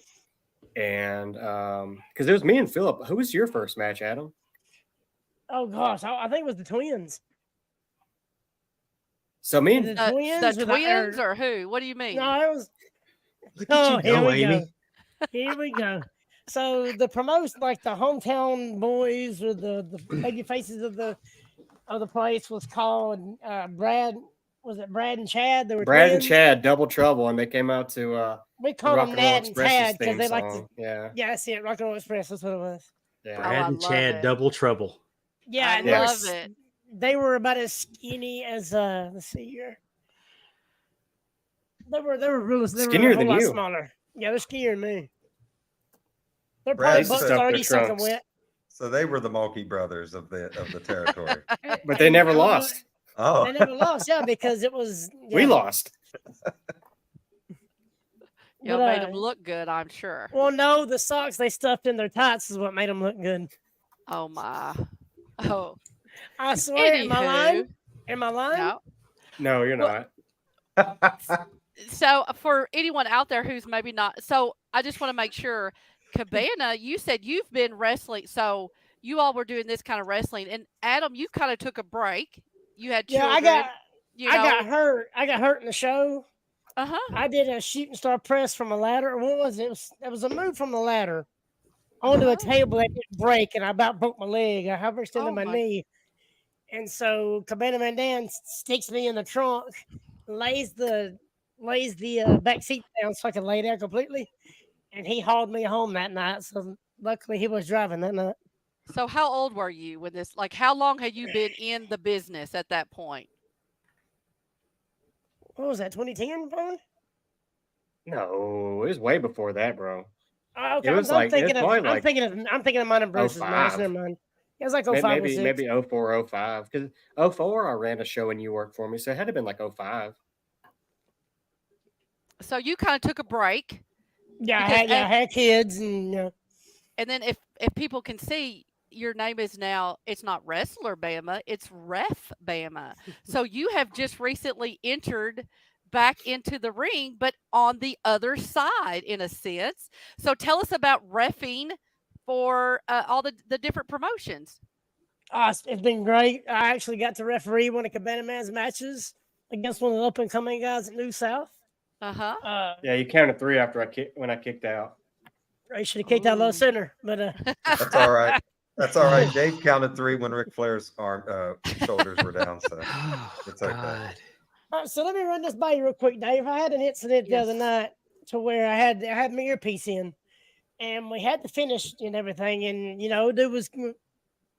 And because it was me and Philip. Who was your first match, Adam? Oh gosh, I think it was the twins. So me Is and it The twins? twins or who? What do you mean? No, it was. Look Oh, at you here go, we Amy. go. Here we go. So the promotion, like the hometown boys or the baby faces of the place, was called Brad. Was it Brad and Chad? They were Brad and twins. Chad, Double Trouble, and they came out to We the called Rock them and Roll Nad and Express's Tad because theme they like to. song. Yeah. Yeah, that's it. Rock and Roll Express. That's what it was. Yeah. Oh, Brad I and love Chad, it. double trouble. Yeah, I and they were love it. They were about as skinny as let's see here. They were really Skinnier a whole than lot you. smaller. Yeah, they're skinnier than me. They're Brad probably used to buck stuff their 30 something trunks. wet. So they were the Mulkey brothers of the territory. But they never lost. Oh, They never lost, yeah, because it was We lost. Y'all But, made them look good, I'm sure. Well, no, the socks they stuffed in their tights is what made them look good. Oh my. Oh. I swear, am I lying? Anywho, Am I lying? no. No, you're Well- not. So for anyone out there who's maybe not, so I just want to make sure, Cabana, you said you've been wrestling, so you all were doing this kind of wrestling, and Adam, you kind of took a break. You had Yeah, children. I got hurt. I got hurt in the show. Uh-huh. I did a shooting star press from a ladder. What was it? It was a move from the ladder onto a table that didn't break, and I about broke my leg. I hyperextended Oh, my my- knee. And so Cabana Man Dan sticks me in the trunk, lays the back seat down so I could lay down completely, and he hauled me home that night. So luckily he was driving that night. So how old were you when this, like how long had you been in the business at that point? What was that? 2010, probably. No, it was way before that, bro. Oh, okay, It was I'm like- thinking it's of. probably I'm like thinking of mine and Bruce's match. 05. Never mind. It was like 05 or Maybe 06. maybe 04, 05. Because 04 I ran a show and you worked for me, so it had to have been like 05. So you kind of took a break, Yeah, because I had kids, and and then if people can see, your name is now, it's not Wrestler Bama, it's Ref Bama. So you have just recently entered back into the ring, but on the other side in a sense. So tell us about reffing for all the different promotions. it's been great. I actually got to referee one of Cabana Man's matches against one of the up and coming guys at New South. Uh-huh. Yeah, you counted 3 after when I kicked out. I should have kicked out a little Ooh. sooner, but that's all right. That's all right. Dave counted 3 when Ric Flair's shoulders were down, so Oh, It's okay. God. all right, so let me run this by you real quick, Dave. I had an incident the other Yes. night to where I had my earpiece in, and we had to finish and everything, and dude was going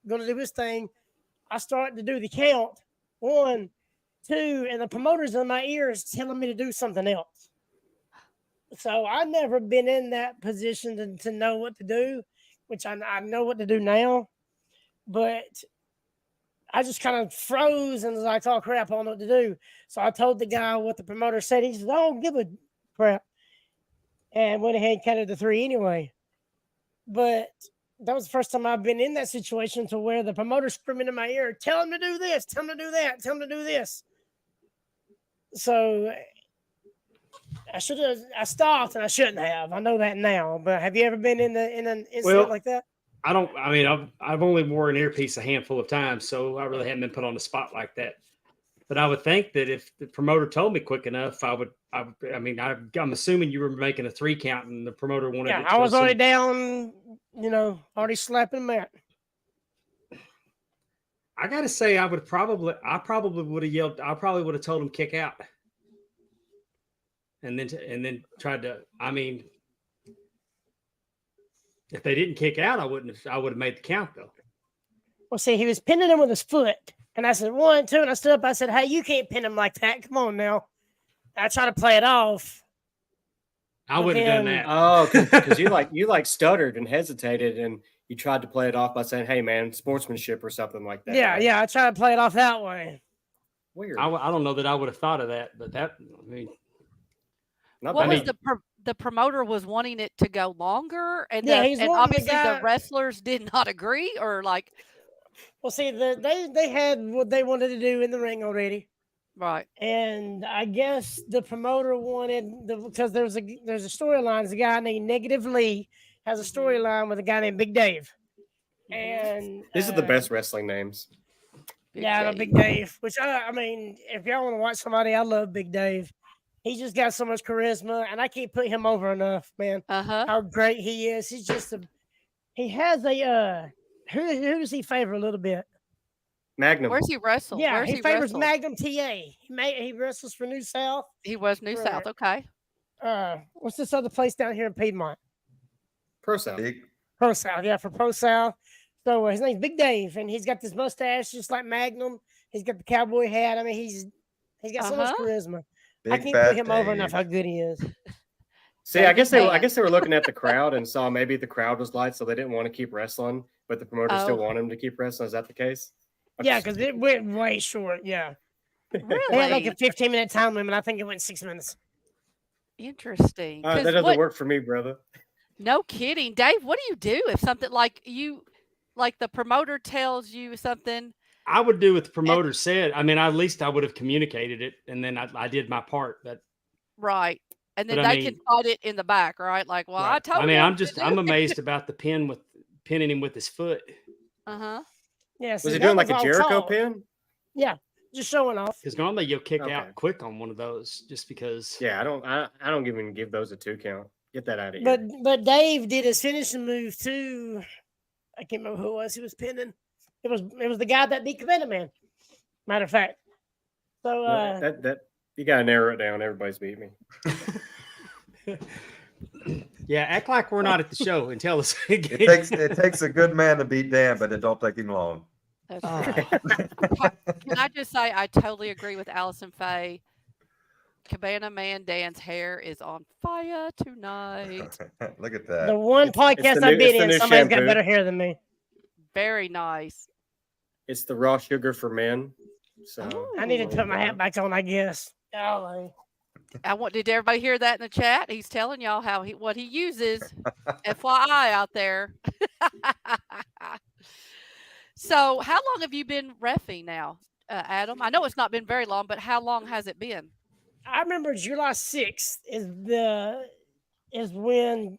to do his thing. I started to do the count 1, 2, and the promoter's in my ears telling me to do something else. So I've never been in that position to know what to do, which I know what to do now, but I just kind of froze and was like, oh crap, I don't know what to do. So I told the guy what the promoter said. He said, I don't give a crap. And went ahead and counted the 3 anyway. But that was the first time I've been in that situation to where the promoter's screaming in my ear, tell him to do this, tell him to do that, tell him to do this. So I stopped and I shouldn't have. I know that now. But have you ever been in an incident like that? I mean, I've only worn an earpiece a handful of times, so I really hadn't been put on the spot like that. But I would think that if the promoter told me quick enough, I mean, I'm assuming you were making a 3 count and the promoter wanted Yeah, it I to was already down, already slapping Matt. I got to say, I probably would have yelled, I probably would have told him kick out. And then tried to, I mean, if they didn't kick out, I would have made the count though. Well, see, he was pinning him with his foot. And I said, 1, 2, and I stood up. I said, hey, you can't pin him like that. Come on now. I try to play it off. I wouldn't have done that. Oh, because you stuttered and hesitated, and you tried to play it off by saying, "Hey, man, sportsmanship" or something like that. Yeah, right? yeah. I try to play it off that way. Weird. I don't know that I would have thought of that, but that, I mean, Not What bad. was the promoter was wanting it to go longer, and Yeah, he's and wanting the obviously the guy- wrestlers did not agree, or like, Well, see, they had what they wanted to do in the ring already. right? And I guess the promoter wanted because there's a storyline. There's a guy named Negative Lee has a storyline with a guy named Big Dave. And These are the best wrestling names. Big Dave. Which I mean, if y'all want to watch somebody, I love Big Dave. He just got so much charisma, and I can't put him over enough, man. How great he is. He's just he has a who does he favor a little bit? Magnum. Where's he wrestle? Yeah, Where's he favors wrestle? Magnum TA. He wrestles for New South. He was New South. Okay. What's this other place down here in Piedmont? Pro South. Pro South, yeah, for Pro South. So his name's Big Dave, and he's got this mustache just like Magnum. He's got the cowboy hat. I mean, he's got so much charisma. I can't put him over enough how good he is. See, I guess they were looking at the crowd and saw maybe the crowd was light, so they didn't want to keep wrestling, but the promoter still wanted him to keep wrestling. Is that the case? Yeah, because it went way short. Yeah, Really? they had like a 15-minute time limit. I think it went 6 minutes. Interesting. That doesn't work for me, brother. No kidding, Dave. What do you do if something like the promoter tells you something? I would do what the promoter said. I mean, at least I would have communicated it, and then I did my part. But right, and then but they can fight it in the back, right? Like, well, right. I told. I mean, him I'm amazed about the pinning him with his foot. Yeah. Was he doing like a Jericho pin? Yeah, just showing off. Because normally you'll kick out quick on one of those, just because. Yeah, I don't even give those a 2 count. Get that out of here. But Dave did his finishing move too. I can't remember who it was. He was pinning. It was the guy that beat Cabana Man. Matter of fact. So that you gotta narrow it down. Everybody's beat me. Yeah, act like we're not at the show and tell us. It takes a good man to beat Dan, but it don't take him long. That's right. Can I just say I totally agree with Allison Faye. Cabana Man Dan's hair is on fire tonight. Look at that. The one podcast I've been in, somebody's got better hair than me. Very nice. It's the raw sugar for men. So I need to put my hat back on, I guess. Golly. Did everybody hear that in the chat? He's telling y'all what he uses. FYI out there. So, how long have you been reffing now, Adam? I know it's not been very long, but how long has it been? I remember July 6th is when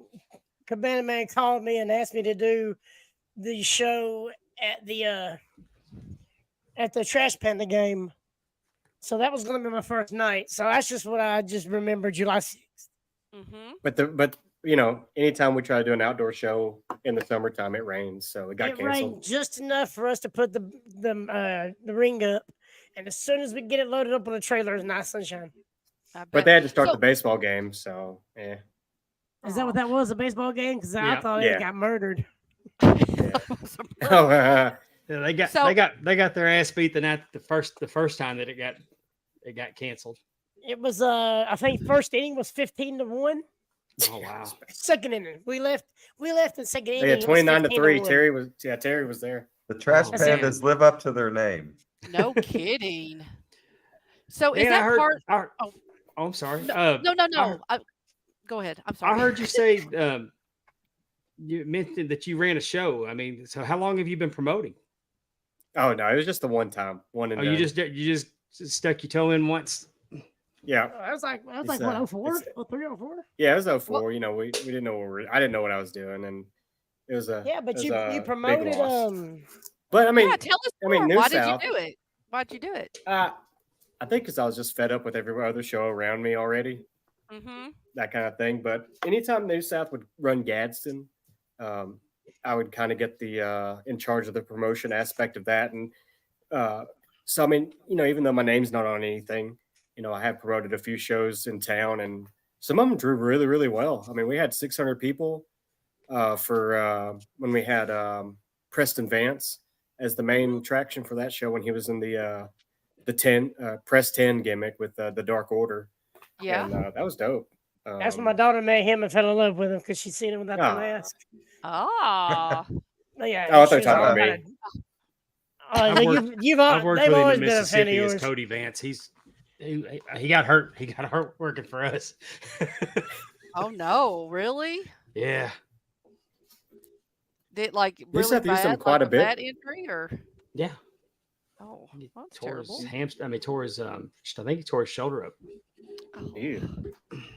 Cabana Man called me and asked me to do the show at the Trash Panda game. So that was going to be my first night. So that's just what I just remember, July 6th. Mm-hmm. But anytime we try to do an outdoor show in the summertime, it rains, so it got canceled. Rained just enough for us to put the ring up, and as soon as we get it loaded up on the trailer, it's nice sunshine. But they had to start the baseball game, so yeah. Is that what that was? A baseball game? Because I thought it got murdered. Yeah, they got their ass beat the night the first time that it got canceled. It was I think first inning was 15-1. Oh wow! Second inning, we left in second inning. Yeah, 29-3. Terry was there. The Trash Pandas live up to their name. No kidding. So is Man, that I'm sorry. No. Go ahead. I'm sorry. I heard you say you mentioned that you ran a show. I mean, so how long have you been promoting? Oh no, it was just the one time. You just stuck your toe in once. Yeah. I was like what, 04? 03, 04? Yeah, it was 04. You know, we didn't know I didn't know what I was doing, and It was a Yeah, but it was you a promoted big loss. But I mean, Yeah, tell us I mean, more. New Why did you South. do it? Why'd you do it? I think because I was just fed up with every other show around me already, Mm-hmm. that kind of thing. But anytime New South would run Gadsden, um, I would kind of get the in charge of the promotion aspect of that. And so, I mean, even though my name's not on anything, I have promoted a few shows in town, and some of them drew really, really well. I mean, we had 600 people for when we had Preston Vance as the main attraction for that show when he was in the 10 press 10 gimmick with the Dark Order. Yeah. And that was dope. That's when my daughter met him and fell in love with him because she'd seen him without the Ah. mask. Ah. But yeah, Oh, I thought she you was were talking all about kinda- me. I've worked- I've worked they've with him always in been a fan of Mississippi as yours. Cody Vance. He got hurt. He got hurt working for us. Oh no, really? Yeah. Did like New really South used him bad, quite like a bit. bad injury, or Yeah. oh, He that's tore his terrible. hamstring. I mean, tore his I think he tore his shoulder up. Oh. Ew.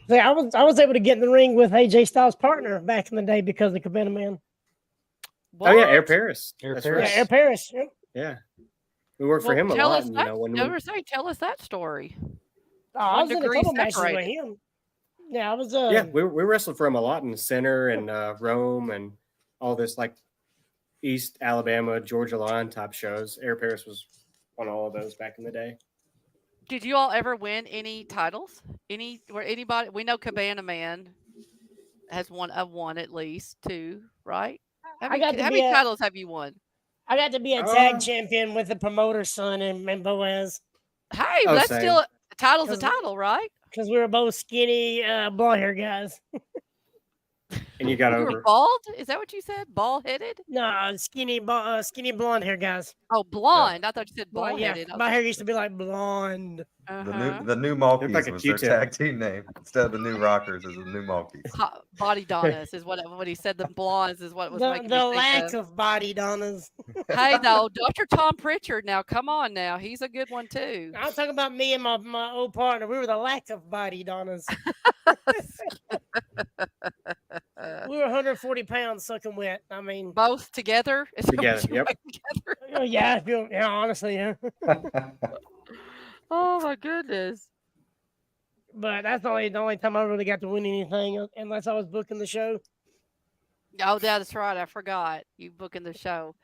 Yeah, I was able to get in the ring with AJ Styles' partner back in the day because of Cabana Man. Oh yeah, Air What? Paris. Air That's Paris. Yeah, right. Air Paris. Yep. Yeah, we worked for Well, him a tell lot. us And, that. when Never say, tell us that story. Oh, I One was in a degree couple matches with separated. him. Yeah, I was. yeah, we wrestled for him a lot in the center and Rome and all this like East Alabama, Georgia line type shows. Air Paris was on all of those back in the day. Did you all ever win any titles? Where anybody? We know Cabana Man has won at least two, right? How I got to how be many a titles have you won? I got to be a Uh, tag champion with the promoter's son and Boaz Hey, Oh, that's same. still a title's a 'Cause- title, right? because we were both skinny blonde hair guys. And you got You were over. bald? Is that what you said? Bald headed? No, skinny blonde hair guys. Oh, blonde. I thought you said Well, bald yeah, headed. my hair used to be like blonde. Uh-huh. The new Looked Malkies like a was their Q-tip. tag team name instead of the new Rockers is the new Malkies. Body Donnas is what he said. The blondes is what was The making me think lack of. of body donnas. Hey, no, Dr. Tom Pritchard. Now, come on, now he's a good one too. I'm talking about me and my old partner. We were the lack of body donnas. We were 140 pounds soaking wet. I mean, Both together. Is that what Together, you yep. were together? yeah, honestly, yeah. Oh my goodness. But that's the only time I really got to win anything, unless I was booking the show. Oh, yeah, that's right. I forgot you booking the show.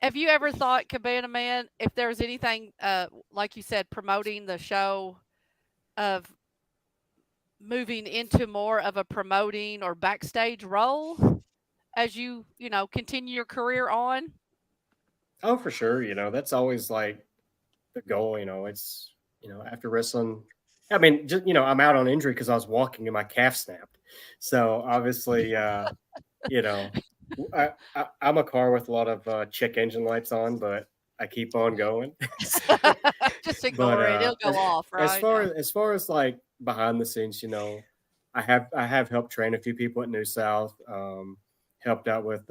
Have you ever thought, Cabana Man, if there was anything, like you said, promoting the show, of moving into more of a promoting or backstage role as you continue your career on? Oh, for sure. That's always like the goal. It's after wrestling. I mean, just I'm out on injury because I was walking and my calf snapped. So obviously, I'm a car with a lot of check engine lights on, but I keep on going. Just ignore it; it'll go off, right? As far as like behind the scenes, I have helped train a few people at New South. Helped out with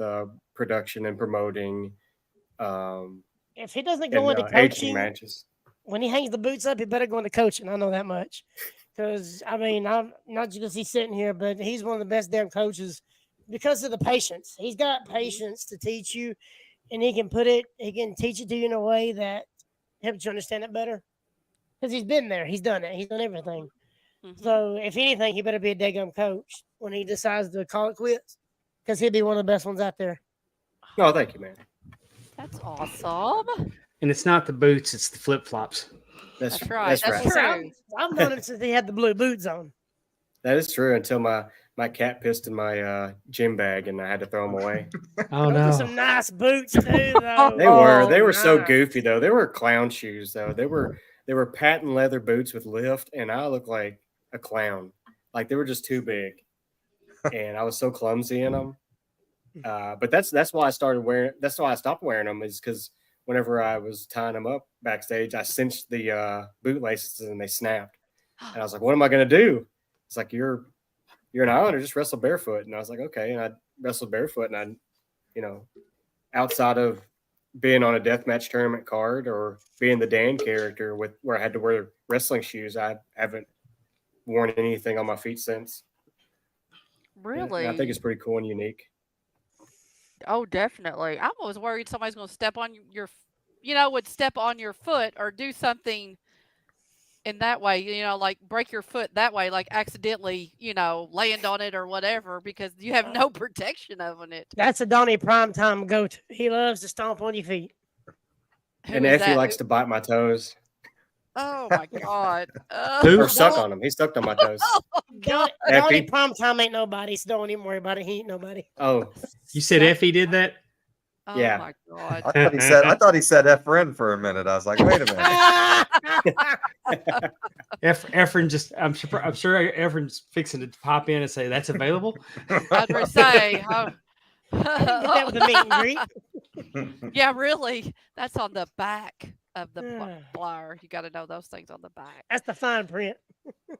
production and promoting. If he doesn't go And into aging coaching, matches. when he hangs the boots up, he better go into coaching. I know that much. Because, I mean, I'm not just because he's sitting here, but he's one of the best damn coaches because of the patience. He's got patience to teach you, and he can teach it to you in a way that helps you understand it better. Because he's been there. He's done it. He's done everything. Mhm. So, if anything, he better be a daggum coach when he decides to call it quits. Because he'll be one of the best ones out there. Oh, thank you, man. That's awesome. And it's not the boots; it's the flip flops. That's right. That's That's right. true. I've known him since he had the blue boots on. That is true until my cat pissed in my gym bag and I had to throw them away. Oh Those are no! some nice boots too, though. They were so nice. goofy though. They were clown shoes though. They were patent leather boots with lift, and I looked like a clown. Like they were just too big, and I was so clumsy in them. But that's why I started wearing. That's why I stopped wearing them, is because whenever I was tying them up backstage, I cinched the boot laces and they snapped. And I was like, "What am I going to do?" It's like you're an Islander, just wrestle barefoot. And I was like, "Okay." And I wrestled barefoot, and outside of being on a deathmatch tournament card or being the Dan character where I had to wear wrestling shoes, I haven't worn anything on my feet since. Really? And I think it's pretty cool and unique. Oh, definitely. I'm always worried somebody's going to step on would step on your foot or do something in that way, like break your foot that way, like accidentally, land on it or whatever because you have no protection on it. That's a Donnie Primetime go-to. He loves to stomp on your feet. Who And is Effie that? likes to bite my toes Oh my God. Who? or suck on them. He sucked on my toes. Oh, God. Donnie Effie. Primetime ain't nobody, so don't even worry about it. He ain't nobody. Oh, You said Effie did that? Oh Yeah. my God. I thought he said Efren for a minute. I was like, wait a minute. Efren just, I'm sure Efren's fixing to pop in and say that's available. I'd rather say, Get that with a meet and greet. yeah, really. That's on the back of the flyer. You got to know those things on the back. That's the fine print.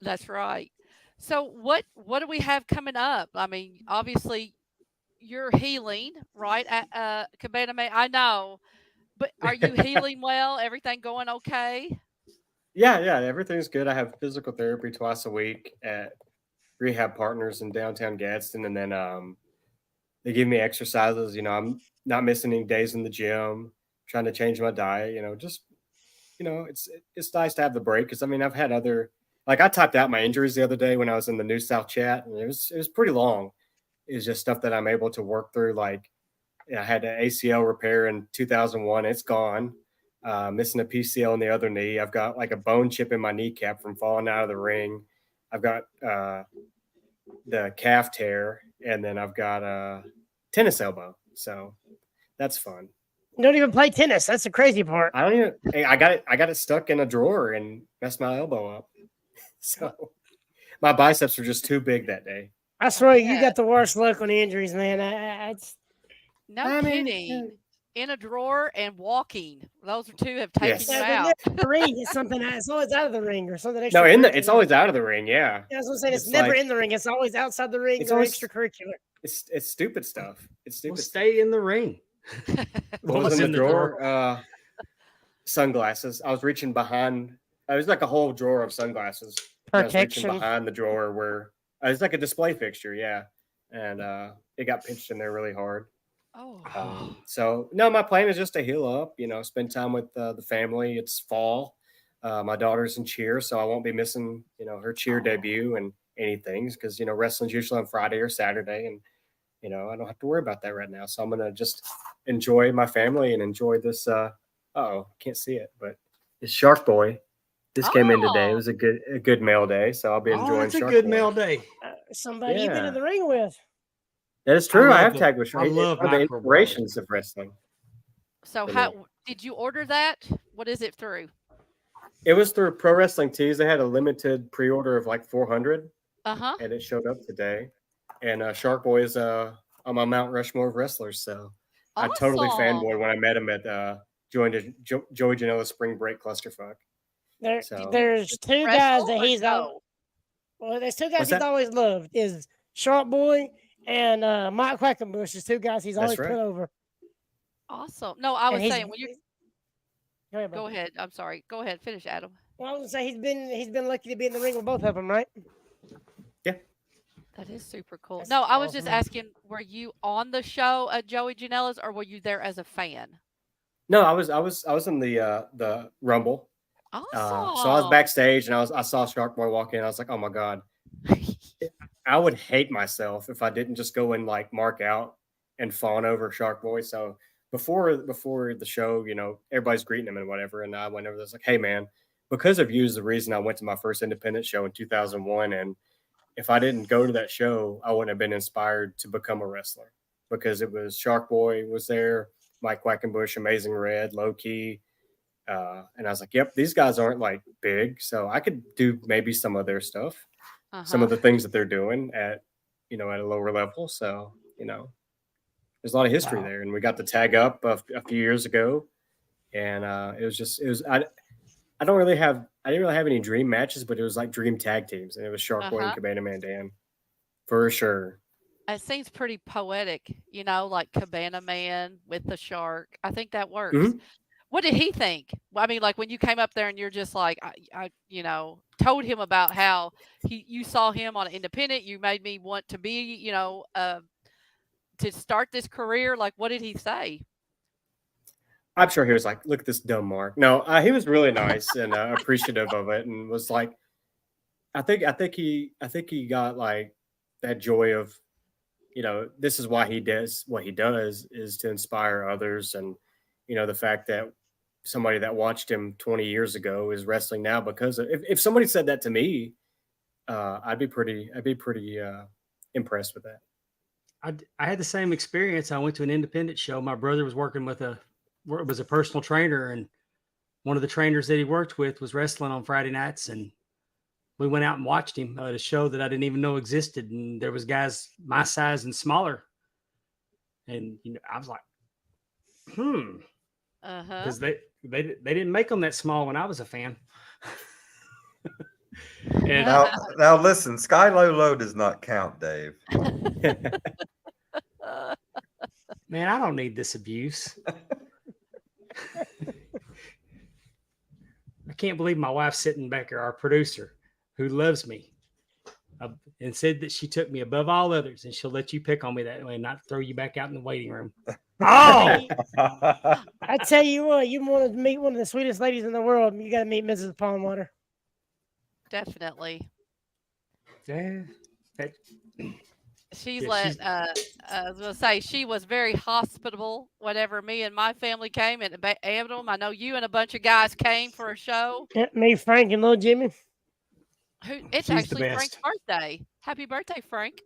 That's right. So what do we have coming up? I mean, obviously you're healing, right? At Cabana Man. I know, but are you healing well? Everything going okay? yeah, everything's good. I have physical therapy twice a week at Rehab Partners in downtown Gadsden, and then they give me exercises. I'm not missing any days in the gym. Trying to change my diet. It's nice to have the break because I've had other, like, I typed out my injuries the other day when I was in the New South chat, and it was pretty long. It's just stuff that I'm able to work through. Like, I had an ACL repair in 2001. It's gone. Missing a PCL in the other knee. I've got like a bone chip in my kneecap from falling out of the ring. I've got the calf tear, and then I've got a tennis elbow. So that's fun. You don't even play tennis. That's the crazy part. I got it stuck in a drawer and messed my elbow up. So my biceps were just too big that day. I swear Yeah. you got the worst luck on the injuries, man. No kidding. In a drawer and walking. Those two have taken Yes. you Yeah, out. the ring is something it's always out of the ring or something No, extra. it's always out of the ring. Yeah, I was gonna say it's it's never like- in the ring. It's always outside the ring It's or always- extracurricular. it's stupid stuff. It's Well, stupid. stay in the ring. What was in the drawer? Sunglasses. I was reaching behind. It was like a whole drawer of sunglasses. And I was reaching Protection. behind the drawer where it's like a display fixture. Yeah, and it got pinched in there really hard. Oh. So no, my plan is just to heal up. Spend time with the family. It's fall. My daughter's in cheer, so I won't be missing her cheer debut and anything because wrestling's usually on Friday or Saturday, and I don't have to worry about that right now. So I'm gonna just enjoy my family and enjoy this. Can't see it, but it's Shark Boy. This came in today. It was a good mail day, so I'll be enjoying. It's a Shark good Boy. mail day. Somebody you've been Yeah. in the ring with. That is true. I I love have tagged with Shark. I love One of the micro inspirations of wrestling. So For how did you order that? What is it through? It was through Pro Wrestling Tees. They had a limited pre-order of like 400, Uh-huh. and it showed up today. And Shark Boy is on my Mount Rushmore of wrestlers. So I totally Awesome. fanboyed when I met him at Joey Janela's Spring Break Clusterfuck. So- There's two Wrestle guys that or he's no? there's two guys What's he's that? always loved is Shark Boy and Mike Quackenbush. Is two guys he's That's always right. put over. Awesome. No, I was And he's- saying when you Go ahead, go bro. ahead. I'm sorry. Go ahead. Finish, Adam. Well, I was gonna say he's been lucky to be in the ring with both of them, right? That is super cool. That's No, I was just awesome. asking, were you on the show at Joey Janela's or were you there as a fan? No, I was in the Rumble. Awesome. So I was backstage and I saw Shark Boy walk in. I was like, oh my God, I would hate myself if I didn't just go and like mark out and fawn over Shark Boy. So before the show, everybody's greeting him and whatever. And I went over there, I was like, hey man, because of you is the reason I went to my first independent show in 2001. And if I didn't go to that show, I wouldn't have been inspired to become a wrestler because it was Shark Boy was there, Mike Quackenbush, Amazing Red, Low Key. And I was like, yep, these guys aren't like big. So I could do maybe some of their stuff, some of the things that they're doing at a lower level. So, there's a lot of history there. And we got the tag up a few years ago. And I didn't really have any dream matches, but it was like dream tag teams. And it was Shark Boy and Cabana Man Dan for sure. It seems pretty poetic, like Cabana Man with the shark. I think that works. Mhm. What did he think? I mean, like when you came up there and you're just like, I told him about how you saw him on an independent. You made me want to be, to start this career? Like, what did he say? I'm sure he was like, "Look at this dumb mark." No, he was really nice and appreciative of it, and was like, I think he got like that joy of, this is why he does what he does, is to inspire others, and the fact that somebody that watched him 20 years ago is wrestling now because of, if somebody said that to me, I'd be pretty impressed with that. I had the same experience. I went to an independent show. My brother was working with a personal trainer, and one of the trainers that he worked with was wrestling on Friday nights, and we went out and watched him at a show that I didn't even know existed. And there was guys my size and smaller. And, I was like, because they didn't make them that small when I was a fan. And Now listen, Sky Low Low does not count, Dave. man, I don't need this abuse. I can't believe my wife's sitting back here, our producer, who loves me, and said that she took me above all others, and she'll let you pick on me that way and not throw you back out in the waiting room. Oh, I tell you what, you want to meet one of the sweetest ladies in the world, you got to meet Mrs. Pondwater. Definitely. Yeah. She's Yeah, I was gonna say she was very hospitable whenever me and my family came and Amdam. I know you and a bunch of guys came for a show. Yeah, me, Frank, and little Jimmy. It's She's the actually Frank's best. birthday. Happy birthday, Frank.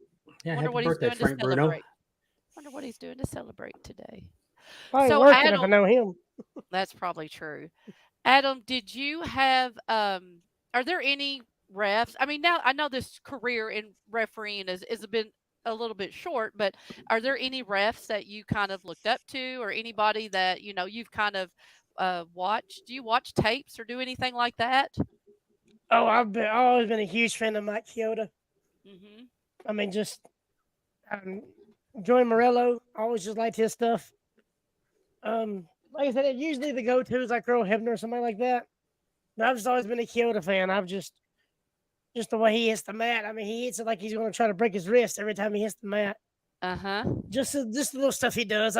Yeah, Wonder happy what birthday, he's doing Frank to Bruno. celebrate. Wonder what he's doing to celebrate today. Probably So, working if I Adam, know him. that's probably true. Adam, did you have are there any refs? I mean, now I know this career in refereeing is been a little bit short, but are there any refs that you kind of looked up to, or anybody that you've kind of watched? Do you watch tapes or do anything like that? Oh, I've always been a huge fan of Mike Chioda. Mm-hmm. I mean, just Joey Morello. I always just liked his stuff. Like I said, usually the go-tos like Earl Hebner or somebody like that. But I've just always been a Chioda fan. I've just the way he hits the mat. I mean, he hits it like he's going to try to break his wrist every time he hits the mat. Uh-huh. Just the little stuff he does.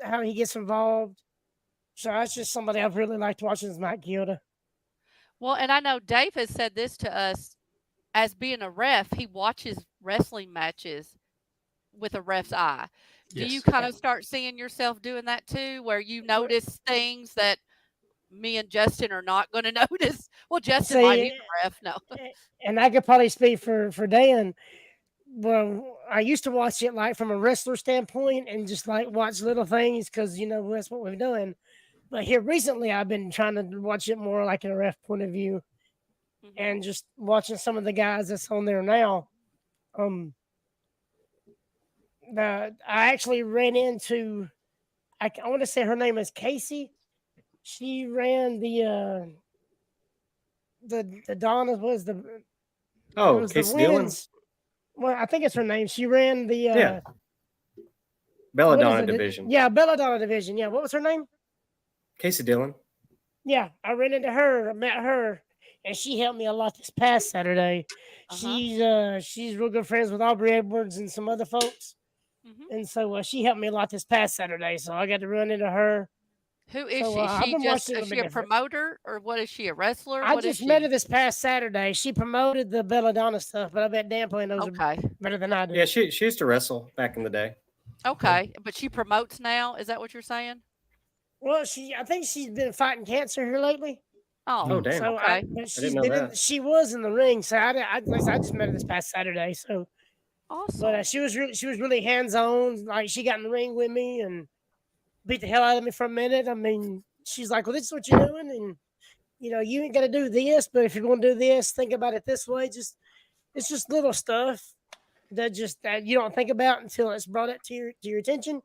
How he gets involved. So that's just somebody I've really liked watching is Mike Chioda. Well, and I know Dave has said this to us as being a ref, he watches wrestling matches with a ref's eye. Do you Yes. kind of start seeing yourself doing that too, where you notice things that me and Justin are not going to notice? Well, Justin might, he's a ref. No. And I could probably speak for Dan. Well, I used to watch it like from a wrestler standpoint and just like watch little things because that's what we've done. But here recently, I've been trying to watch it more like in a ref point of view, and just watching some of the guys that's on there now. I actually ran into, I want to say her name is Casey. She ran the Donna was the Casey Dillon. Well, I think it's her name. She ran the Belladonna division. Yeah, Belladonna division. Yeah, what was her name? Casey Dillon. Yeah, I ran into her, met her, and she helped me a lot this past Saturday. She's real good friends with Aubrey Edwards and some other folks, and so she helped me a lot this past Saturday. So I got to run into her. Who is she? Is she a promoter, or what is she, a wrestler? I just met her this past Saturday. She promoted the Belladonna stuff, but I bet Dan probably knows her better than I do. Yeah, she used to wrestle back in the day. Okay, but she promotes now. Is that what you're saying? Well, I think she's been fighting cancer here lately. Oh damn. So okay. She was in the ring. So I just met her this past Saturday. So awesome. But she was really hands on. Like she got in the ring with me and beat the hell out of me for a minute. I mean, she's like, "Well, this is what you're doing, and you ain't got to do this. But if you're going to do this, think about it this way. It's just little stuff that you don't think about until it's brought up to your attention.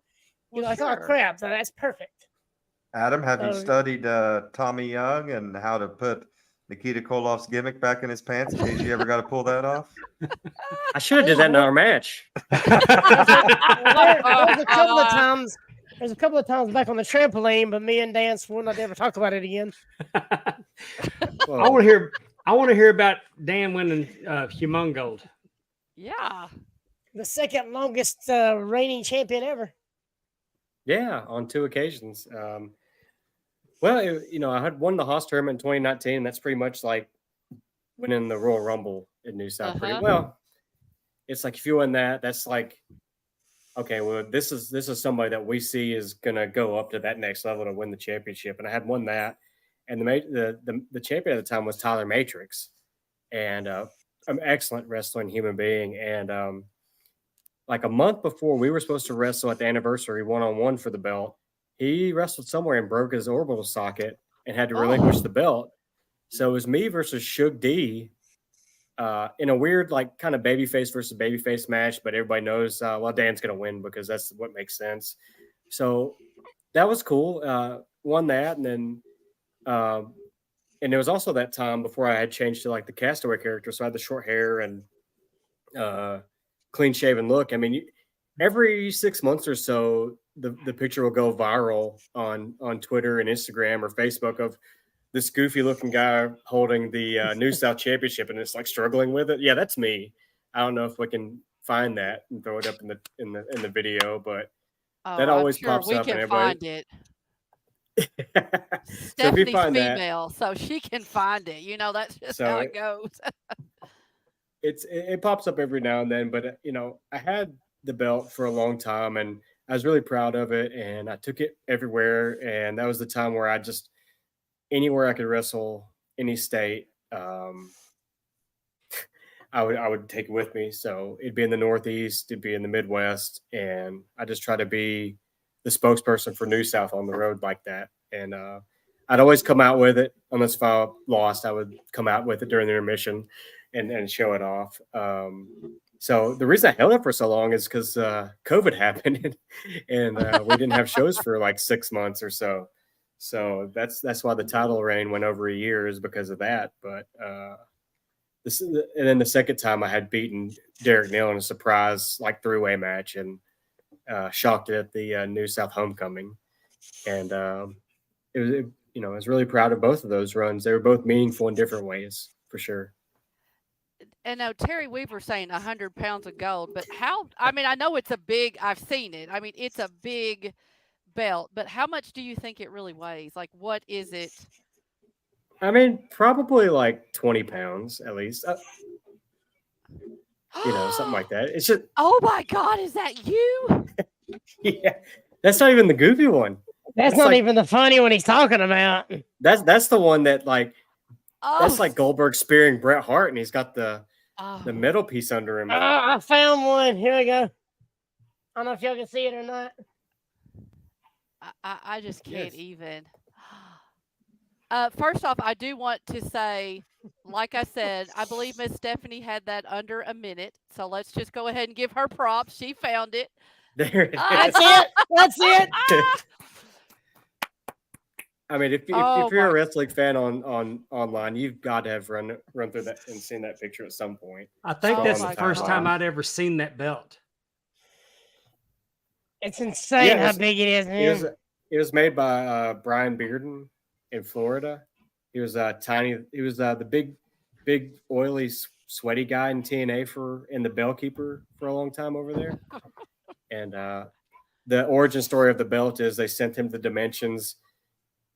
You're like, oh crap, that's perfect." Adam, have you studied Tommy Young and how to put Nikita Koloff's gimmick back in his pants in case you ever got to pull that off? I should have did that in our match. There's a couple of times back on the trampoline, but me and Dan swore not to ever talk about it again. I want to hear about Dan winning Humongold. Yeah. The second longest reigning champion ever. Yeah, on 2 occasions. Well, I had won the Haas tournament in 2019. And that's pretty much like winning the Royal Rumble in New South. Pretty Uh-huh. well. It's like if you win that, that's like, okay, well, this is somebody that we see is gonna go up to that next level to win the championship. And I had won that, and the champion at the time was Tyler Matrix, and an excellent wrestling human being. And like a month before we were supposed to wrestle at the anniversary 1-on-1 for the belt, he wrestled somewhere and broke his orbital socket and had to relinquish the belt. So it was me versus Shug D in a weird, like, kind of babyface versus babyface match, but everybody knows, well, Dan's going to win because that's what makes sense. So that was cool. Won that. And then, and there was also that time before I had changed to like the Castaway character. So I had the short hair and clean shaven look. I mean, every 6 months or so, the picture will go viral on Twitter and Instagram or Facebook of this goofy looking guy holding the New South Championship and it's like struggling with it. Yeah, that's me. I don't know if we can find that and throw it up in the video, but that always pops we up can and everybody. find it. So if you Stephanie's find that, female, so she can find it. That's just how it goes. it pops up every now and then, but I had the belt for a long time and I was really proud of it and I took it everywhere. And that was the time where I just, anywhere I could wrestle, any state, I would take it with me. So it'd be in the Northeast, it'd be in the Midwest, and I just try to be the spokesperson for New South on the road like that. And I'd always come out with it, unless if I lost, I would come out with it during the intermission and show it off. So the reason I held it for so long is because COVID happened and we didn't have shows for like 6 months or so. So that's why the title reign went over a year, is because of that. But and then the second time I had beaten Derek Neal in a surprise like 3-way match and shocked it at the New South Homecoming. And I was really proud of both of those runs. They were both meaningful in different ways, for sure. And now Terry Weaver saying 100 pounds of gold, but how? I mean, I know it's a big. I've seen it. I mean, it's a big belt, but how much do you think it really weighs? Like, what is it? I mean, probably like 20 pounds at least. Something like that. It's just. Oh my God, is that you? Yeah, that's not even the goofy one. That's not like, even the funny one he's talking about. That's the one that like. Oh. That's like Goldberg spearing Bret Hart, and he's got the metal piece under him. I found one. Here we go. I don't know if y'all can see it or not. I just can't even. First off, I do want to say, like I said, I believe Miss Stephanie had that under a minute. So let's just go ahead and give her props. She found it. There it is. That's it. That's it. I mean, if you're a wrestling fan on online, you've got to have run through that and seen that picture at some point. I think that's the first time I'd ever seen that belt. It's insane how big it is, man. It was made by Brian Bearden in Florida. He was tiny. He was the big, oily, sweaty guy in TNA in the Bellkeeper for a long time over there. And the origin story of the belt is they sent him the dimensions.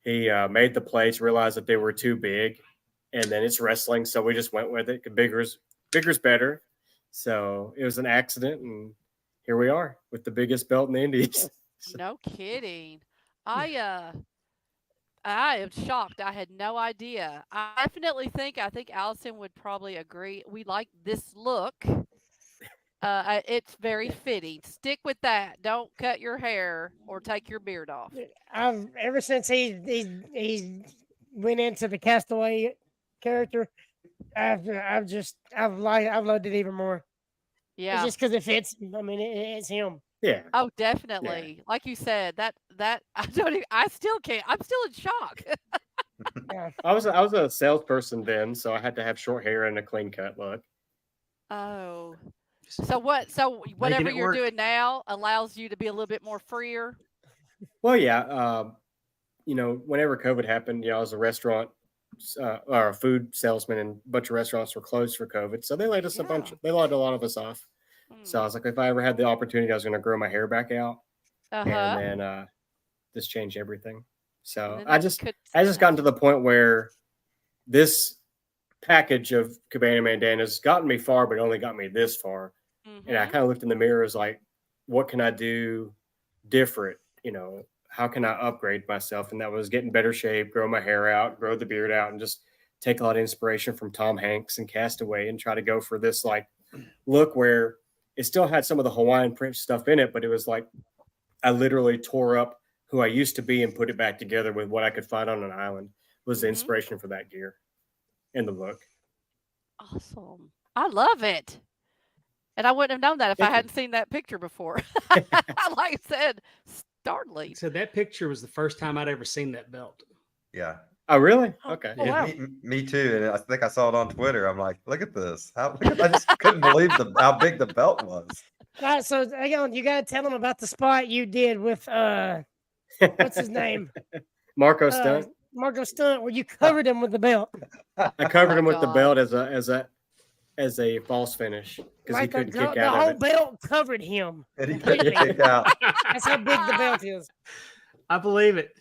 He made the plates, realized that they were too big, and then it's wrestling, so we just went with it. Bigger's better. So it was an accident, and here we are with the biggest belt in the Indies. No kidding. I am shocked. I had no idea. I think Allison would probably agree. We like this look. It's very fitting. Stick with that. Don't cut your hair or take your beard off. Ever since he went into the Castaway character, I've loved it even more. Yeah, it's just because it fits. I mean, it's him. Yeah. Oh, definitely. Yeah. Like you said, that I still can't. I'm still in shock. Yeah. I was a salesperson then, so I had to have short hair and a clean cut look. Oh. So whatever you're doing now allows you to be a little bit more freer? Well, yeah. Whenever COVID happened, I was a restaurant or a food salesman, and a bunch of restaurants were closed for COVID. So they laid us they laid a lot of us off. So I was like, if I ever had the opportunity, I was going to grow my hair back out, and then this changed everything. So I just gotten to the point where this package of Cabana Man Dan has gotten me far, but only got me this far. And I kind of looked in the mirror as like, what can I do different? You know, how can I upgrade myself? And that was get in better shape, grow my hair out, grow the beard out, and just take a lot of inspiration from Tom Hanks and Castaway and try to go for this like look where it still had some of the Hawaiian print stuff in it, but it was like I literally tore up who I used to be and put it back together with what I could find on an island was the inspiration for that gear and the look. Awesome. I love it. And I wouldn't have known that if I hadn't seen that picture before. Like I said, startling. So that picture was the first time I'd ever seen that belt. Yeah. Oh, really? Okay. Oh, wow. Me too. And I think I saw it on Twitter. I'm like, look at this. I just couldn't believe how big the belt was. All right, so hang on, you gotta tell them about the spot you did with what's his name? Marco Stunt. Marco Stunt, where you covered him with the belt. I covered him with the belt as a false finish because he couldn't kick the out whole of it. belt covered him. And he couldn't kick out. That's how big the belt is. I believe it.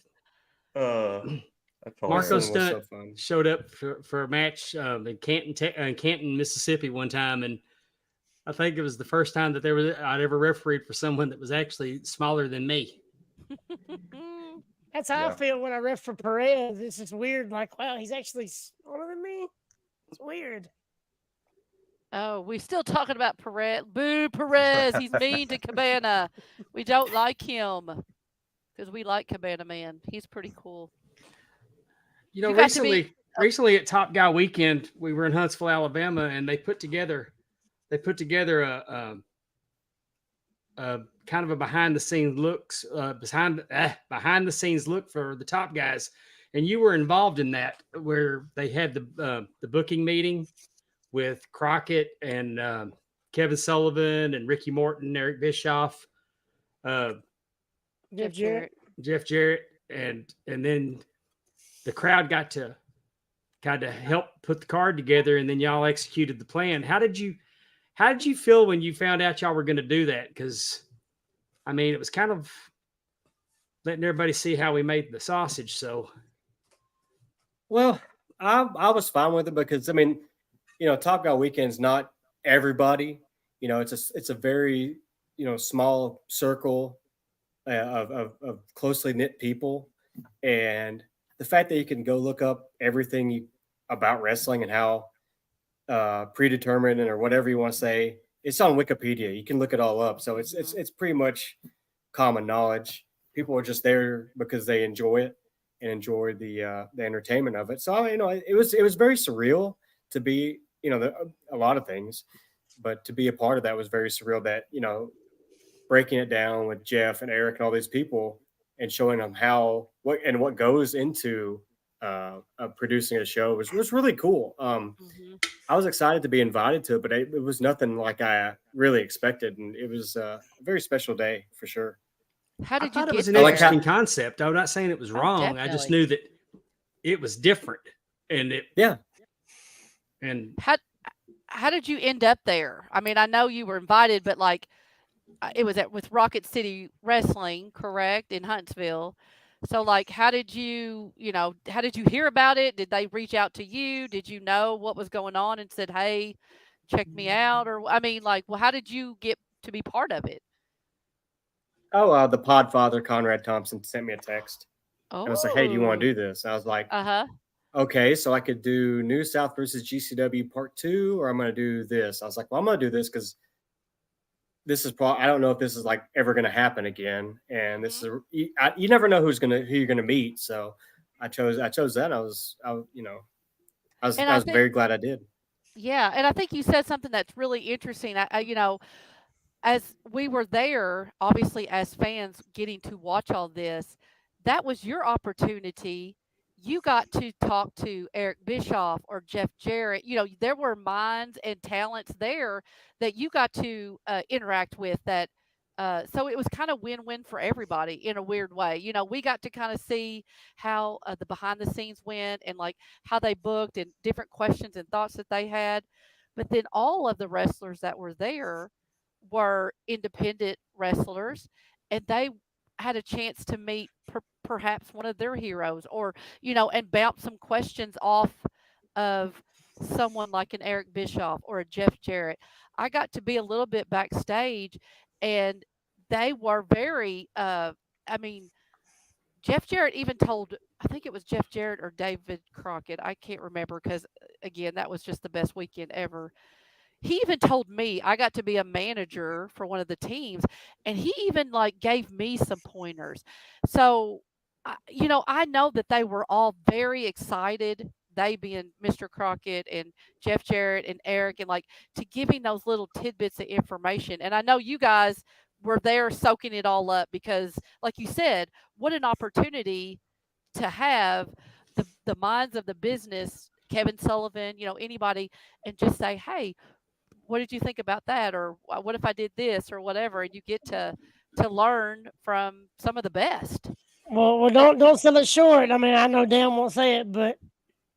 That's Marco hilarious. Stunt so fun. showed up for a match in Canton, Mississippi one time, and I think it was the first time that I'd ever refereed for someone that was actually smaller than me. That's how I feel when I ref for Perez. This is weird. Like, wow, he's actually smaller than me. It's weird. Oh, we still talking about Perez. Boo, Perez. He's mean to Cabana. We don't like him because we like Cabana Man. He's pretty cool. You know, You recently at Top Guy Weekend, we were in Huntsville, Alabama, and they put together a kind of a behind the scenes look for the top guys, and you were involved in that where they had the booking meeting with Crockett and Kevin Sullivan and Ricky Morton, Eric Bischoff, Jeff Jarrett. and then the crowd got to kind of help put the card together, and then y'all executed the plan. How did you feel when you found out y'all were going to do that? Because I mean, it was kind of letting everybody see how we made the sausage. So, Well, I was fine with it because I mean, you know, Top Guy Weekend's not everybody. You know, it's a very small circle of closely knit people, and the fact that you can go look up everything about wrestling and how predetermined or whatever you want to say, it's on Wikipedia. You can look it all up. So it's pretty much common knowledge. People are just there because they enjoy it and enjoy the entertainment of it. So it was very surreal to be a lot of things, but to be a part of that was very surreal. That breaking it down with Jeff and Eric and all these people and showing them what goes into producing a show was really cool. I was excited to be invited to it, but it was nothing like I really expected, and it was a very special day for sure. How did you it get was an there? interesting concept. I'm not saying it was wrong. Definitely. I just knew that it was different, and And how did you end up there? I mean, I know you were invited, but like it was with Rocket City Wrestling, correct, in Huntsville. So like, how did you hear about it? Did they reach out to you? Did you know what was going on and said, "Hey, check me out"? Or I mean, like, well, how did you get to be part of it? Oh, the Podfather Conrad Thompson sent me a text. Oh, And I was like, "Hey, do you want to do this?" I was like, "Okay, so I could do New South versus GCW Part 2, or I'm going to do this." I was like, "Well, I'm going to do this because this is probably, I don't know if this is like ever going to happen again, and this is you never know who you're going to meet." So I chose that. I was very glad I did. Yeah, and I think you said something that's really interesting. As we were there, obviously as fans getting to watch all this, that was your opportunity. You got to talk to Eric Bischoff or Jeff Jarrett. There were minds and talents there that you got to interact with. So it was kind of win-win for everybody in a weird way. We got to kind of see how the behind the scenes went and like how they booked and different questions and thoughts that they had. But then all of the wrestlers that were there were independent wrestlers, and they had a chance to meet perhaps one of their heroes, or and bounce some questions off of someone like an Eric Bischoff or a Jeff Jarrett. I got to be a little bit backstage, and they were very. I mean, Jeff Jarrett even told, I think it was Jeff Jarrett or David Crockett. I can't remember because, again, that was just the best weekend ever. He even told me I got to be a manager for one of the teams, and he even like gave me some pointers. So, I know that they were all very excited. They being Mr. Crockett and Jeff Jarrett and Eric, and like to giving those little tidbits of information. And I know you guys were there soaking it all up because, like you said, what an opportunity to have the minds of the business, Kevin Sullivan, anybody, and just say, hey, what did you think about that? Or what if I did this or whatever? And you get to learn from some of the best. Well, don't sell it short. I mean, I know Dan won't say it, but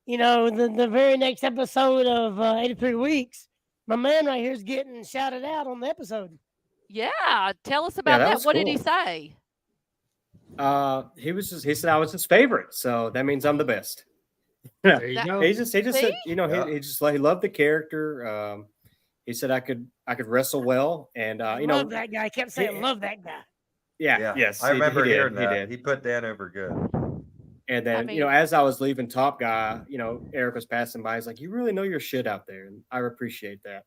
the very next episode of 83 Weeks, my man right here is getting shouted out on the episode. Yeah, tell us about that. What did he say? He said I was his favorite, so that means I'm the best. There you go. He just said, Yeah. he loved the character. He said I could wrestle well, and love that guy. I kept saying, love that guy. Yeah, yes, I remember he hearing did, that. He did. He put Dan over good. And then, as I was leaving Top Guy, Eric was passing by. He's like, "You really know your shit out there," and I appreciate that.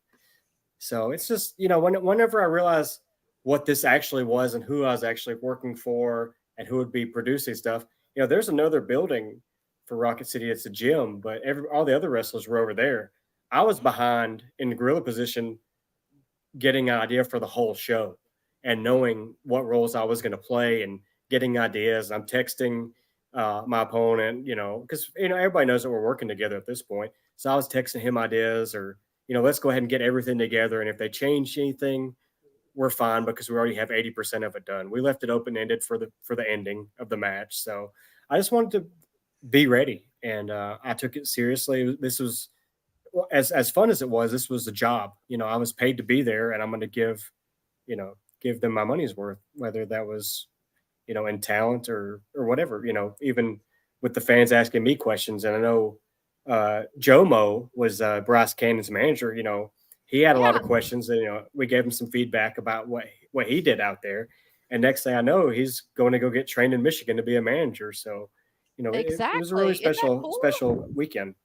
So it's just, whenever I realized what this actually was and who I was actually working for and who would be producing stuff, there's another building for Rocket City. It's a gym, but all the other wrestlers were over there. I was behind in the gorilla position, getting an idea for the whole show and knowing what roles I was going to play and getting ideas. I'm texting my opponent, because, everybody knows that we're working together at this point. So I was texting him ideas or, let's go ahead and get everything together. And if they change anything, we're fine because we already have 80% of it done. We left it open-ended for the ending of the match. So I just wanted to be ready. And I took it seriously. This was as fun as it was. This was a job, I was paid to be there, and I'm going to give them my money's worth, whether that was, in talent or whatever, even with the fans asking me questions. And I know Jomo was Bryce Cannon's manager. He had a lot of questions, and we gave him some feedback about what he did out there. And next thing I know, he's going to go get trained in Michigan to be a manager. So, exactly. It was a really special weekend.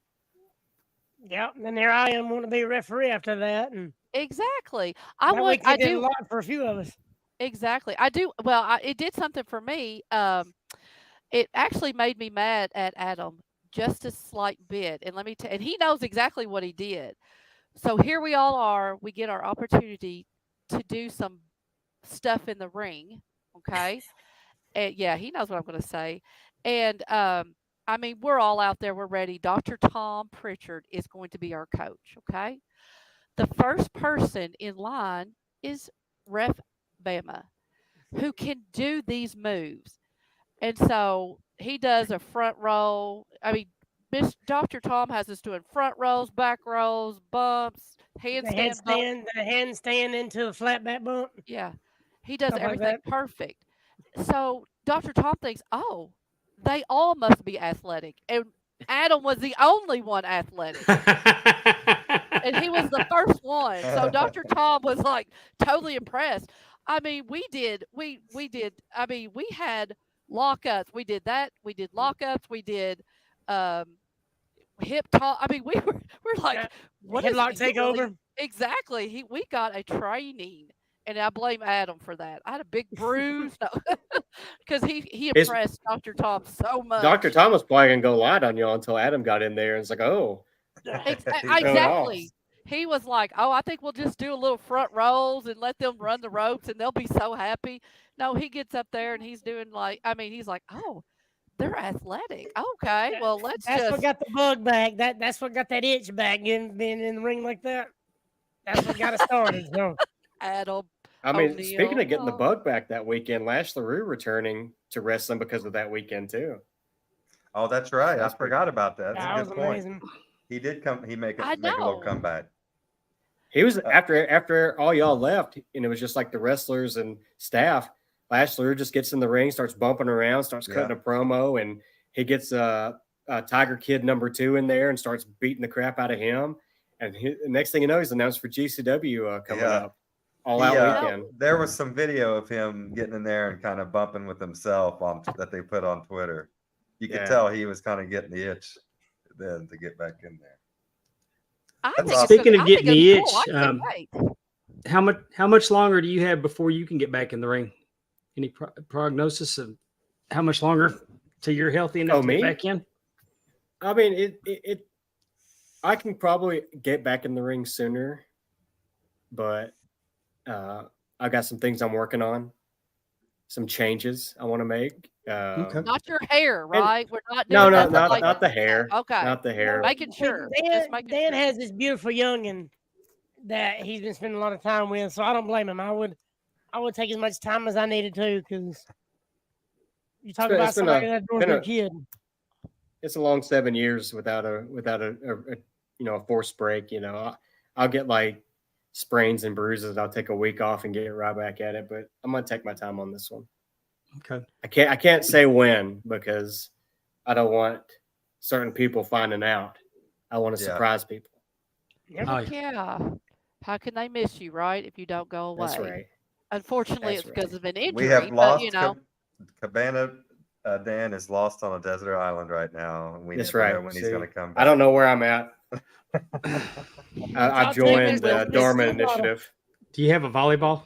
Yep, and then there I am, want to be a referee after that, and exactly. I did a lot for a few of us. Exactly, I do. Well, it did something for me. It actually made me mad at Adam just a slight bit, and and he knows exactly what he did. So here we all are. We get our opportunity to do some stuff in the ring. Okay, and yeah, he knows what I'm going to say, and I mean, we're all out there. We're ready. Dr. Tom Pritchard is going to be our coach. Okay. The first person in line is Ref Bama, who can do these moves. And so he does a front row. I mean, Dr. Tom has us doing front rows, back rows, bumps, handstand. The handstand into a flat back bump. Yeah. He does Stuff everything like perfect. So Dr. Tom thinks, oh, they all must be athletic. And Adam was the only one athletic. And he was the first one. So Dr. Tom was like totally impressed. I mean, we did, I mean, we had lockups. We did that. We did lockups. We did hip toss. I mean, we're like, what is headlock takeover? Exactly. We got a training. And I blame Adam for that. I had a big bruise because he impressed Dr. Tom so much. Dr. Tom was probably going to go light on y'all until Adam got in there and it's like, oh. Exactly. He was like, oh, I think we'll just do a little front rolls and let them run the ropes and they'll be so happy. No, he gets up there and he's doing he's like, oh, they're athletic. Okay, well, That's what got the bug back. That's what got that itch back, being in the ring like that. That's what got it started. So. Adam. I mean, speaking of getting the bug back that weekend, Lash LaRue returning to wrestling because of that weekend too. Oh, that's right. I forgot about that. That's a good point. Amazing. He did come. He make a little comeback. He was after all y'all left, and it was just like the wrestlers and staff. Lashley just gets in the ring, starts bumping around, starts cutting a promo, and he gets Tiger Kid #2 in there and starts beating the crap out of him. And the next thing you know, he's announced for GCW coming up, all out weekend. There was some video of him getting in there and kind of bumping with himself that they put on Twitter. You could tell he was kind of getting the itch then to get back in there. Speaking of getting the itch, how much longer do you have before you can get back in the ring? Any prognosis of how much longer till you're healthy enough to get back in? I mean, I can probably get back in the ring sooner, but I got some things I'm working on, some changes I want to make. Not your hair, right? We're not doing not the hair. Okay, not the hair. Making sure. Dan has this beautiful youngin that he's been spending a lot of time with, so I don't blame him. I would take as much time as I needed to, because you talk about somebody that adores their kid. It's a long 7 years without a forced break. I'll get like sprains and bruises. I'll take a week off and get right back at it, but I'm gonna take my time on this one. Okay. I can't say when, because I don't want certain people finding out. I want to surprise people. Yeah. How can they miss you, right? If you don't go away. That's right. Unfortunately, it's because of an injury. We have lost. Cabana Dan is lost on a desert island right now. And we don't know when he's going to come back. I don't know where I'm at. I've joined the Dormant Initiative. Do you have a volleyball?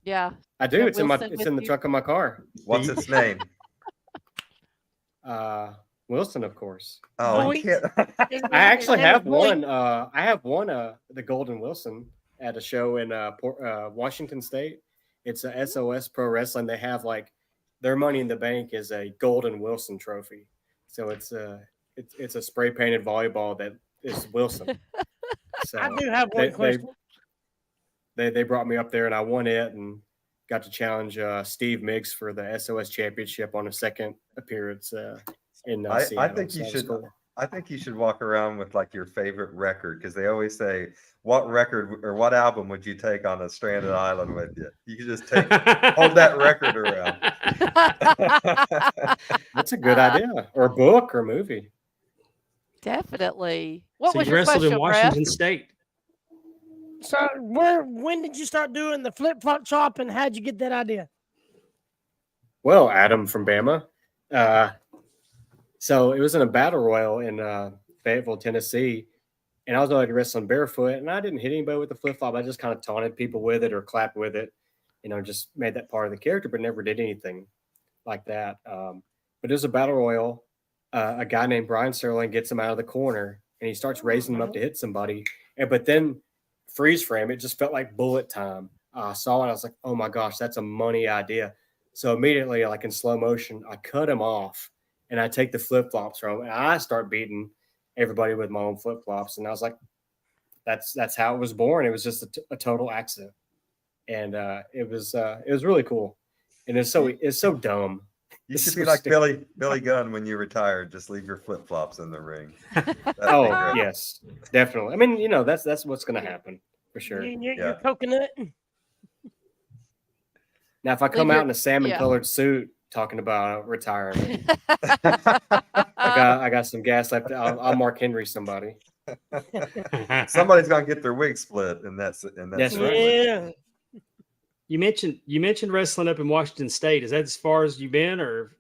Yeah, I do. It's in the trunk of my car. What's its name? Wilson, of course. Oh, I actually have one. I have won the Golden Wilson at a show in Washington State. It's a SOS Pro Wrestling. They have like their Money in the Bank is a Golden Wilson trophy. So it's a spray painted volleyball that is Wilson. So I do have one question. They brought me up there and I won it and got to challenge Steve Miggs for the SOS Championship on a second appearance in Seattle. I think you should walk around with like your favorite record, because they always say, what record or what album would you take on a stranded island with you? You can just hold that record around. That's a good idea. Or book or movie. Definitely. What so was you your question, in Washington State? So when did you start doing the flip-flop chop, and how'd you get that idea? Well, Adam from Bama. So it was in a battle royal in Fayetteville, Tennessee, and I was already wrestling barefoot, and I didn't hit anybody with the flip-flop. I just kind of taunted people with it or clapped with it, just made that part of the character, but never did anything like that. But it was a battle royal. A guy named Brian Serling gets him out of the corner, and he starts raising him up to hit somebody. But then freeze frame, it just felt like bullet time. I saw it. I was like, oh my gosh, that's a money idea. So immediately, like in slow motion, I cut him off and I take the flip-flops from him and I start beating everybody with my own flip-flops. And I was like, that's how it was born. It was just a total accident. And it was really cool. And it's so dumb. You should be like Billy Gunn when you retired. Just leave your flip-flops in the ring. Oh, yes, definitely. I mean, that's what's going to happen for sure. Your coconut. Now, if I come out in a salmon-colored suit talking about retirement, I got some gas left. I'll Mark Henry somebody. Somebody's going to get their wig split, and that's right. Yeah. You mentioned wrestling up in Washington State. Is that as far as you've been, or?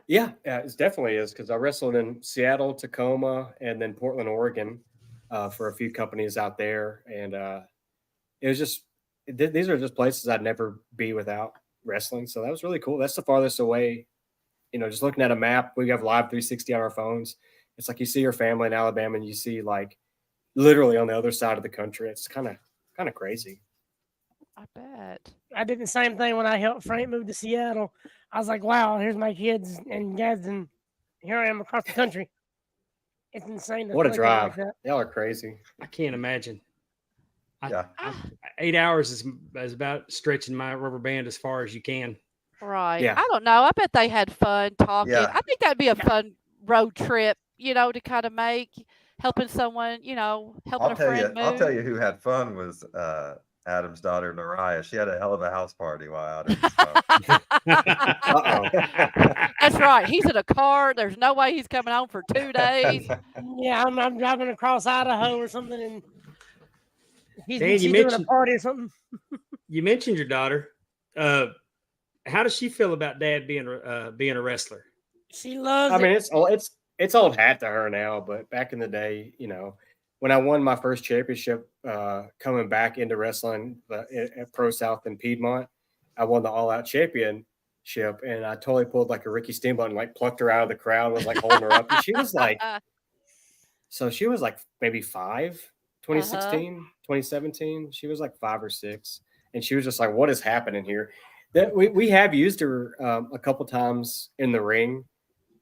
Yeah, it definitely is, because I wrestled in Seattle, Tacoma, and then Portland, Oregon, for a few companies out there, and it was just these are just places I'd never be without wrestling. So that was really cool. That's the farthest away. Just looking at a map, we have live 360 on our phones. It's like you see your family in Alabama, and you see like literally on the other side of the country. It's kind of crazy. I bet. I did the same thing when I helped Frank move to Seattle. I was like, wow, here's my kids and dads, and here I am across the country. It's insane. What a drive. Like y'all are crazy. I can't imagine. Yeah. 8 hours is about stretching my rubber band as far as you can. Right. Yeah. I don't know. I bet they had fun talking. Yeah. I think that'd be a fun road trip, to kind of make. helping someone, helping I'll a tell you. friend I'll tell move. you who had fun was Adam's daughter Nariah. She had a hell of a house party while out in the snow. Uh-oh. That's right. He's in a car. There's no way he's coming home for 2 days. Yeah, I'm driving across Idaho or something, and Dan, she's doing a party or something. You mentioned your daughter. How does she feel about Dad being a wrestler? She loves I it. mean, it's old hat to her now, but back in the day, when I won my first championship, coming back into wrestling at Pro South in Piedmont, I won the All Out Championship, and I totally pulled like a Ricky Steamboat and like plucked her out of the crowd, and was like holding her up, and she was like, maybe 5, 2016, 2017. She was like 5 or 6, and she was just like, "What is happening here?" That we have used her a couple times in the ring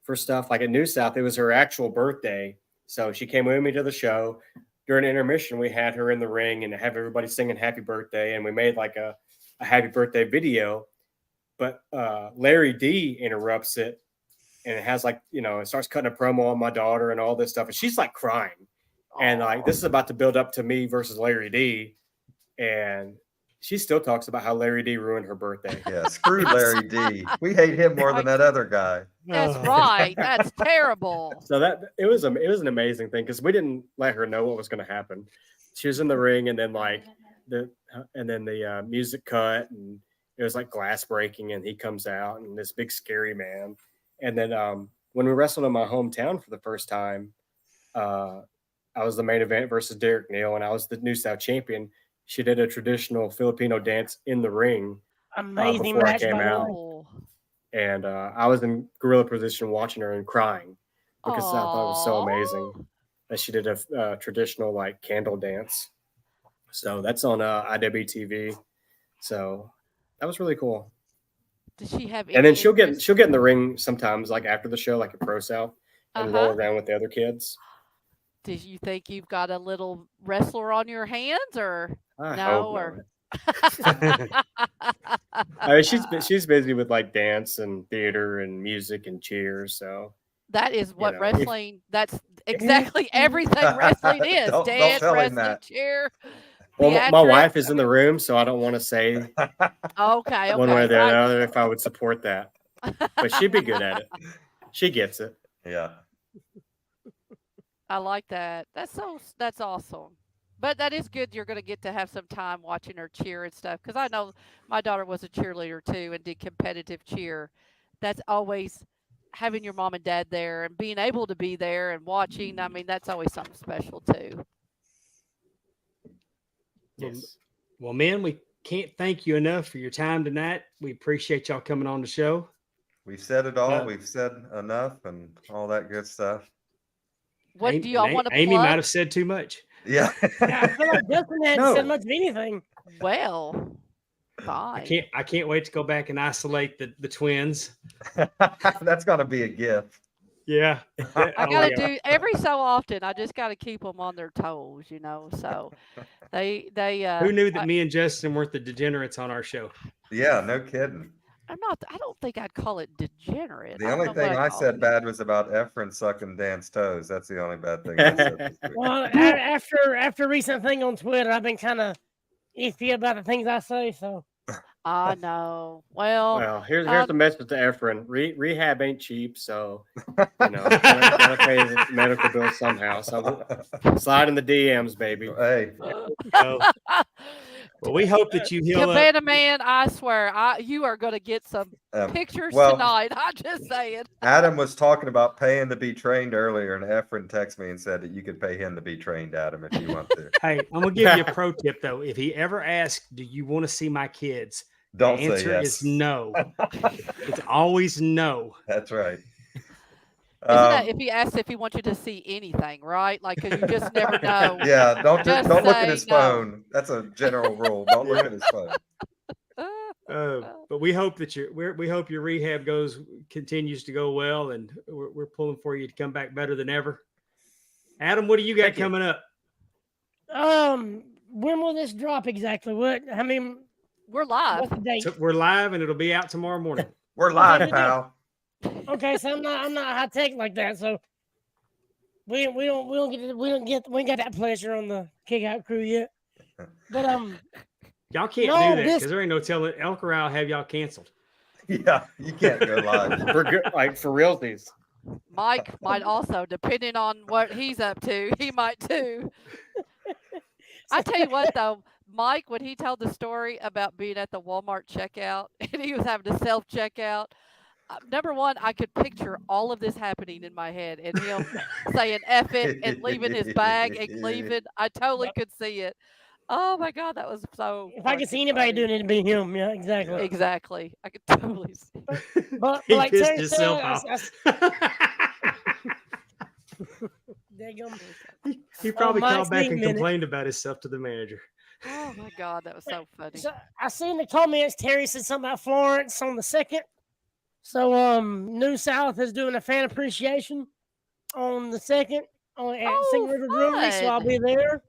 for stuff like at New South. It was her actual birthday, so she came with me to the show. During intermission, we had her in the ring and have everybody singing "Happy Birthday," and we made like a happy birthday video. But Larry D interrupts it, and it has it starts cutting a promo on my daughter and all this stuff, and she's like crying, and like this is about to build up to me versus Larry D, and she still talks about how Larry D ruined her birthday. Yeah, screw Larry D. We hate him more than that other guy. That's right. That's terrible. So it was an amazing thing because we didn't let her know what was going to happen. She was in the ring, and then the music cut, and it was like glass breaking, and he comes out, and this big scary man. And then when we wrestled in my hometown for the first time, I was the main event versus Derek Neal, and I was the New South champion. She did a traditional Filipino dance in the ring. Amazing before I match, came by the out. way. And I was in gorilla position watching her and crying because I thought it was so amazing that she did a traditional like candle dance. So that's on IWTV. So that was really cool. Does she have? And then she'll get in the ring sometimes, like after the show, like at Pro South, and roll around with the other kids. Do you think you've got a little wrestler on your hands, or I no? hope Or I mean, she's busy with like dance and theater and music and cheers. So that is what know, wrestling. That's exactly everything wrestling is. Don't Dance, tell him wrestling, that. cheer. well, my theatrics. wife is in the room, so I don't want to say Okay. one way or the other if I would support that. But she'd be good at it. She gets it. Yeah. I like that. That's awesome. But that is good. You're going to get to have some time watching her cheer and stuff. Because I know my daughter was a cheerleader too and did competitive cheer. That's always having your mom and dad there and being able to be there and watching. I mean, that's always something special too. Yes. Well, men, we can't thank you enough for your time tonight. We appreciate y'all coming on the show. We've said it all. We've said enough and all that good stuff. What do y'all want to Amy plug? might have said too much. Yeah. I feel like Justin hadn't said much of anything. Well, fine. I can't wait to go back and isolate the twins. That's gonna be a gift. Yeah. I gotta do every so often. I just gotta keep them on their toes, So they. Who knew that me and Justin weren't the degenerates on our show? Yeah, no kidding. I'm not. I don't think I'd call it degenerate. The only thing I said bad was about Efren sucking Dan's toes. That's the only bad thing I said this week. Well, after recent thing on Twitter, I've been kind of iffy about the things I say. So I know. Well, here's the message to Efren. Rehab ain't cheap, so gotta pay the medical bill somehow. So slide in the DMs, baby. Hey. Well, we hope that you heal up. Cabana Man, I swear, you are going to get some pictures tonight. I'm just saying. Adam was talking about paying to be trained earlier, and Efren texted me and said that you could pay him to be trained, Adam, if you want to. Hey, I'm going to give you a pro tip, though. If he ever asks, do you want to see my kids? Don't the answer say yes. is no. It's always no. That's right. Isn't that if he asks if he wants you to see anything, right? Like, 'cause you just never know. Yeah, don't look at his no. phone. That's a general rule. Don't look at his phone. But we hope that we hope your rehab continues to go well, and we're pulling for you to come back better than ever. Adam, what do you got coming up? When will this drop exactly? We're live. What's the date? So we're live, and it'll be out tomorrow morning. We're live, pal. Okay, so I'm not high tech like that. So We ain't got that pleasure on the kick out crew yet. But Y'all can't No, do that this- because there ain't no telling. El Corral have y'all canceled. Yeah, you can't go live. For good, like for realties. Mike might also, depending on what he's up to, he might too. I tell you what, though, Mike, when he told the story about being at the Walmart checkout and he was having to self checkout, number one, I could picture all of this happening in my head and him saying "F it" and leaving his bag and leaving. I totally could see it. Oh my God, that was so. if I could see anybody doing it, it'd be him. Yeah, exactly. Yeah. Exactly, I could totally see. But He like pissed Terry himself said, off. daggum. He probably Mike's called back and minute. complained about himself to the manager. Oh my God, that was so funny. So I seen the comments. Terry said something about Florence on the 2nd. So New South is doing a fan appreciation on the 2nd at Sing River Brewery. So I'll fun. be there.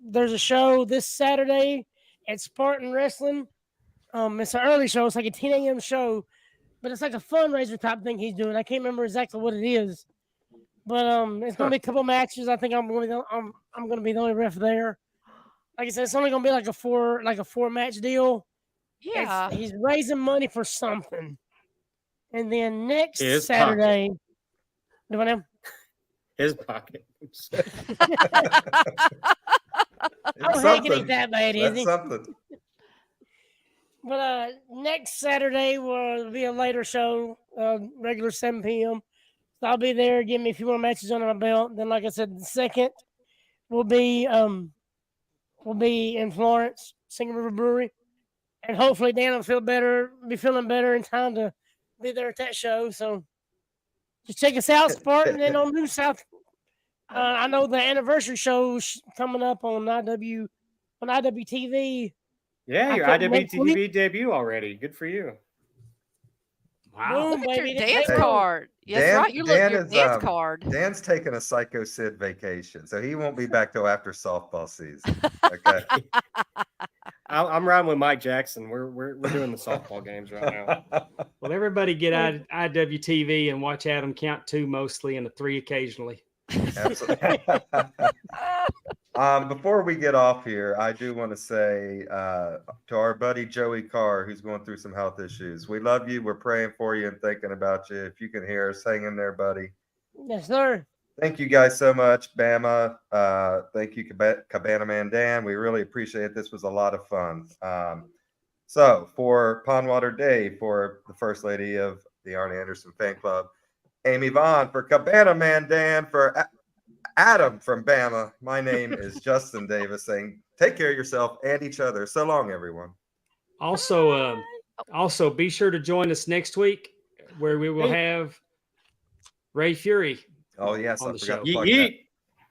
There's a show this Saturday at Spartan Wrestling. It's an early show. It's like a 10 a.m. show, but it's like a fundraiser type thing he's doing. I can't remember exactly what it is, but it's gonna be a couple matches. I think I'm gonna be the only ref there. Like I said, it's only gonna be like a four match deal. Yeah. He's raising money for something, and then next His Saturday, do I know? His pocket. I don't think it ain't that bad, is That's he? something. But next Saturday will be a later show, regular 7 p.m. So I'll be there, give me a few more matches under my belt. Then, like I said, the 2nd will be in Florence, Sing River Brewery, and hopefully Dan will be feeling better in time to be there at that show. So just check us out, Spartan, and on New South. I know the anniversary show's coming up on IWTV. Yeah, I your think next IWTV debut already. Good for you. Wow. Boom, Look at your baby. dance Hey, card. Yes, Dan- right. You look Dan your is, dance card. Dan's taking a Psycho Sid vacation, so he won't be back till after softball season. Okay. I'm riding with Mike Jackson. We're doing the softball games right now. Well, everybody get IWTV and watch Adam count 2 mostly and a 3 occasionally. Absolutely. Before we get off here, I do want to say to our buddy Joey Carr, who's going through some health issues, we love you. We're praying for you and thinking about you. If you can hear us, hang in there, buddy. Yes, sir. Thank you guys so much, Bama. Thank you, Cabana Man Dan. We really appreciate it. This was a lot of fun. So for Pondwater Dave, for the First Lady of the Arnie Anderson Fan Club, Amy Vaughn, for Cabana Man Dan, for Adam from Bama, my name is Justin Davis saying take care of yourself and each other. So long, everyone. Also, be sure to join us next week where we will have Ray Fury. Oh, yes, On I the forgot show. to plug Yeet.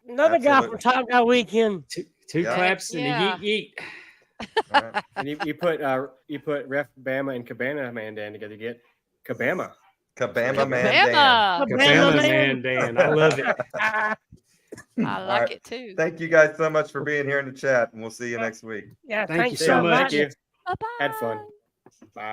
Another guy Absolutely. from Top Guy Weekend. Two Yeah. claps and Yeah. a yeet yeet. that. All right. And you put Ref Bama and Cabana Man Dan together. You get Cabama. Cabana Man Dan. Bama. Cabana Man. Man Dan. I love it. I All like right. it too. Thank you guys so much for being here in the chat, and we'll see you next week. Yeah, Thank thanks you so so much. much. Thank you. Bye-bye. Had fun. Bye.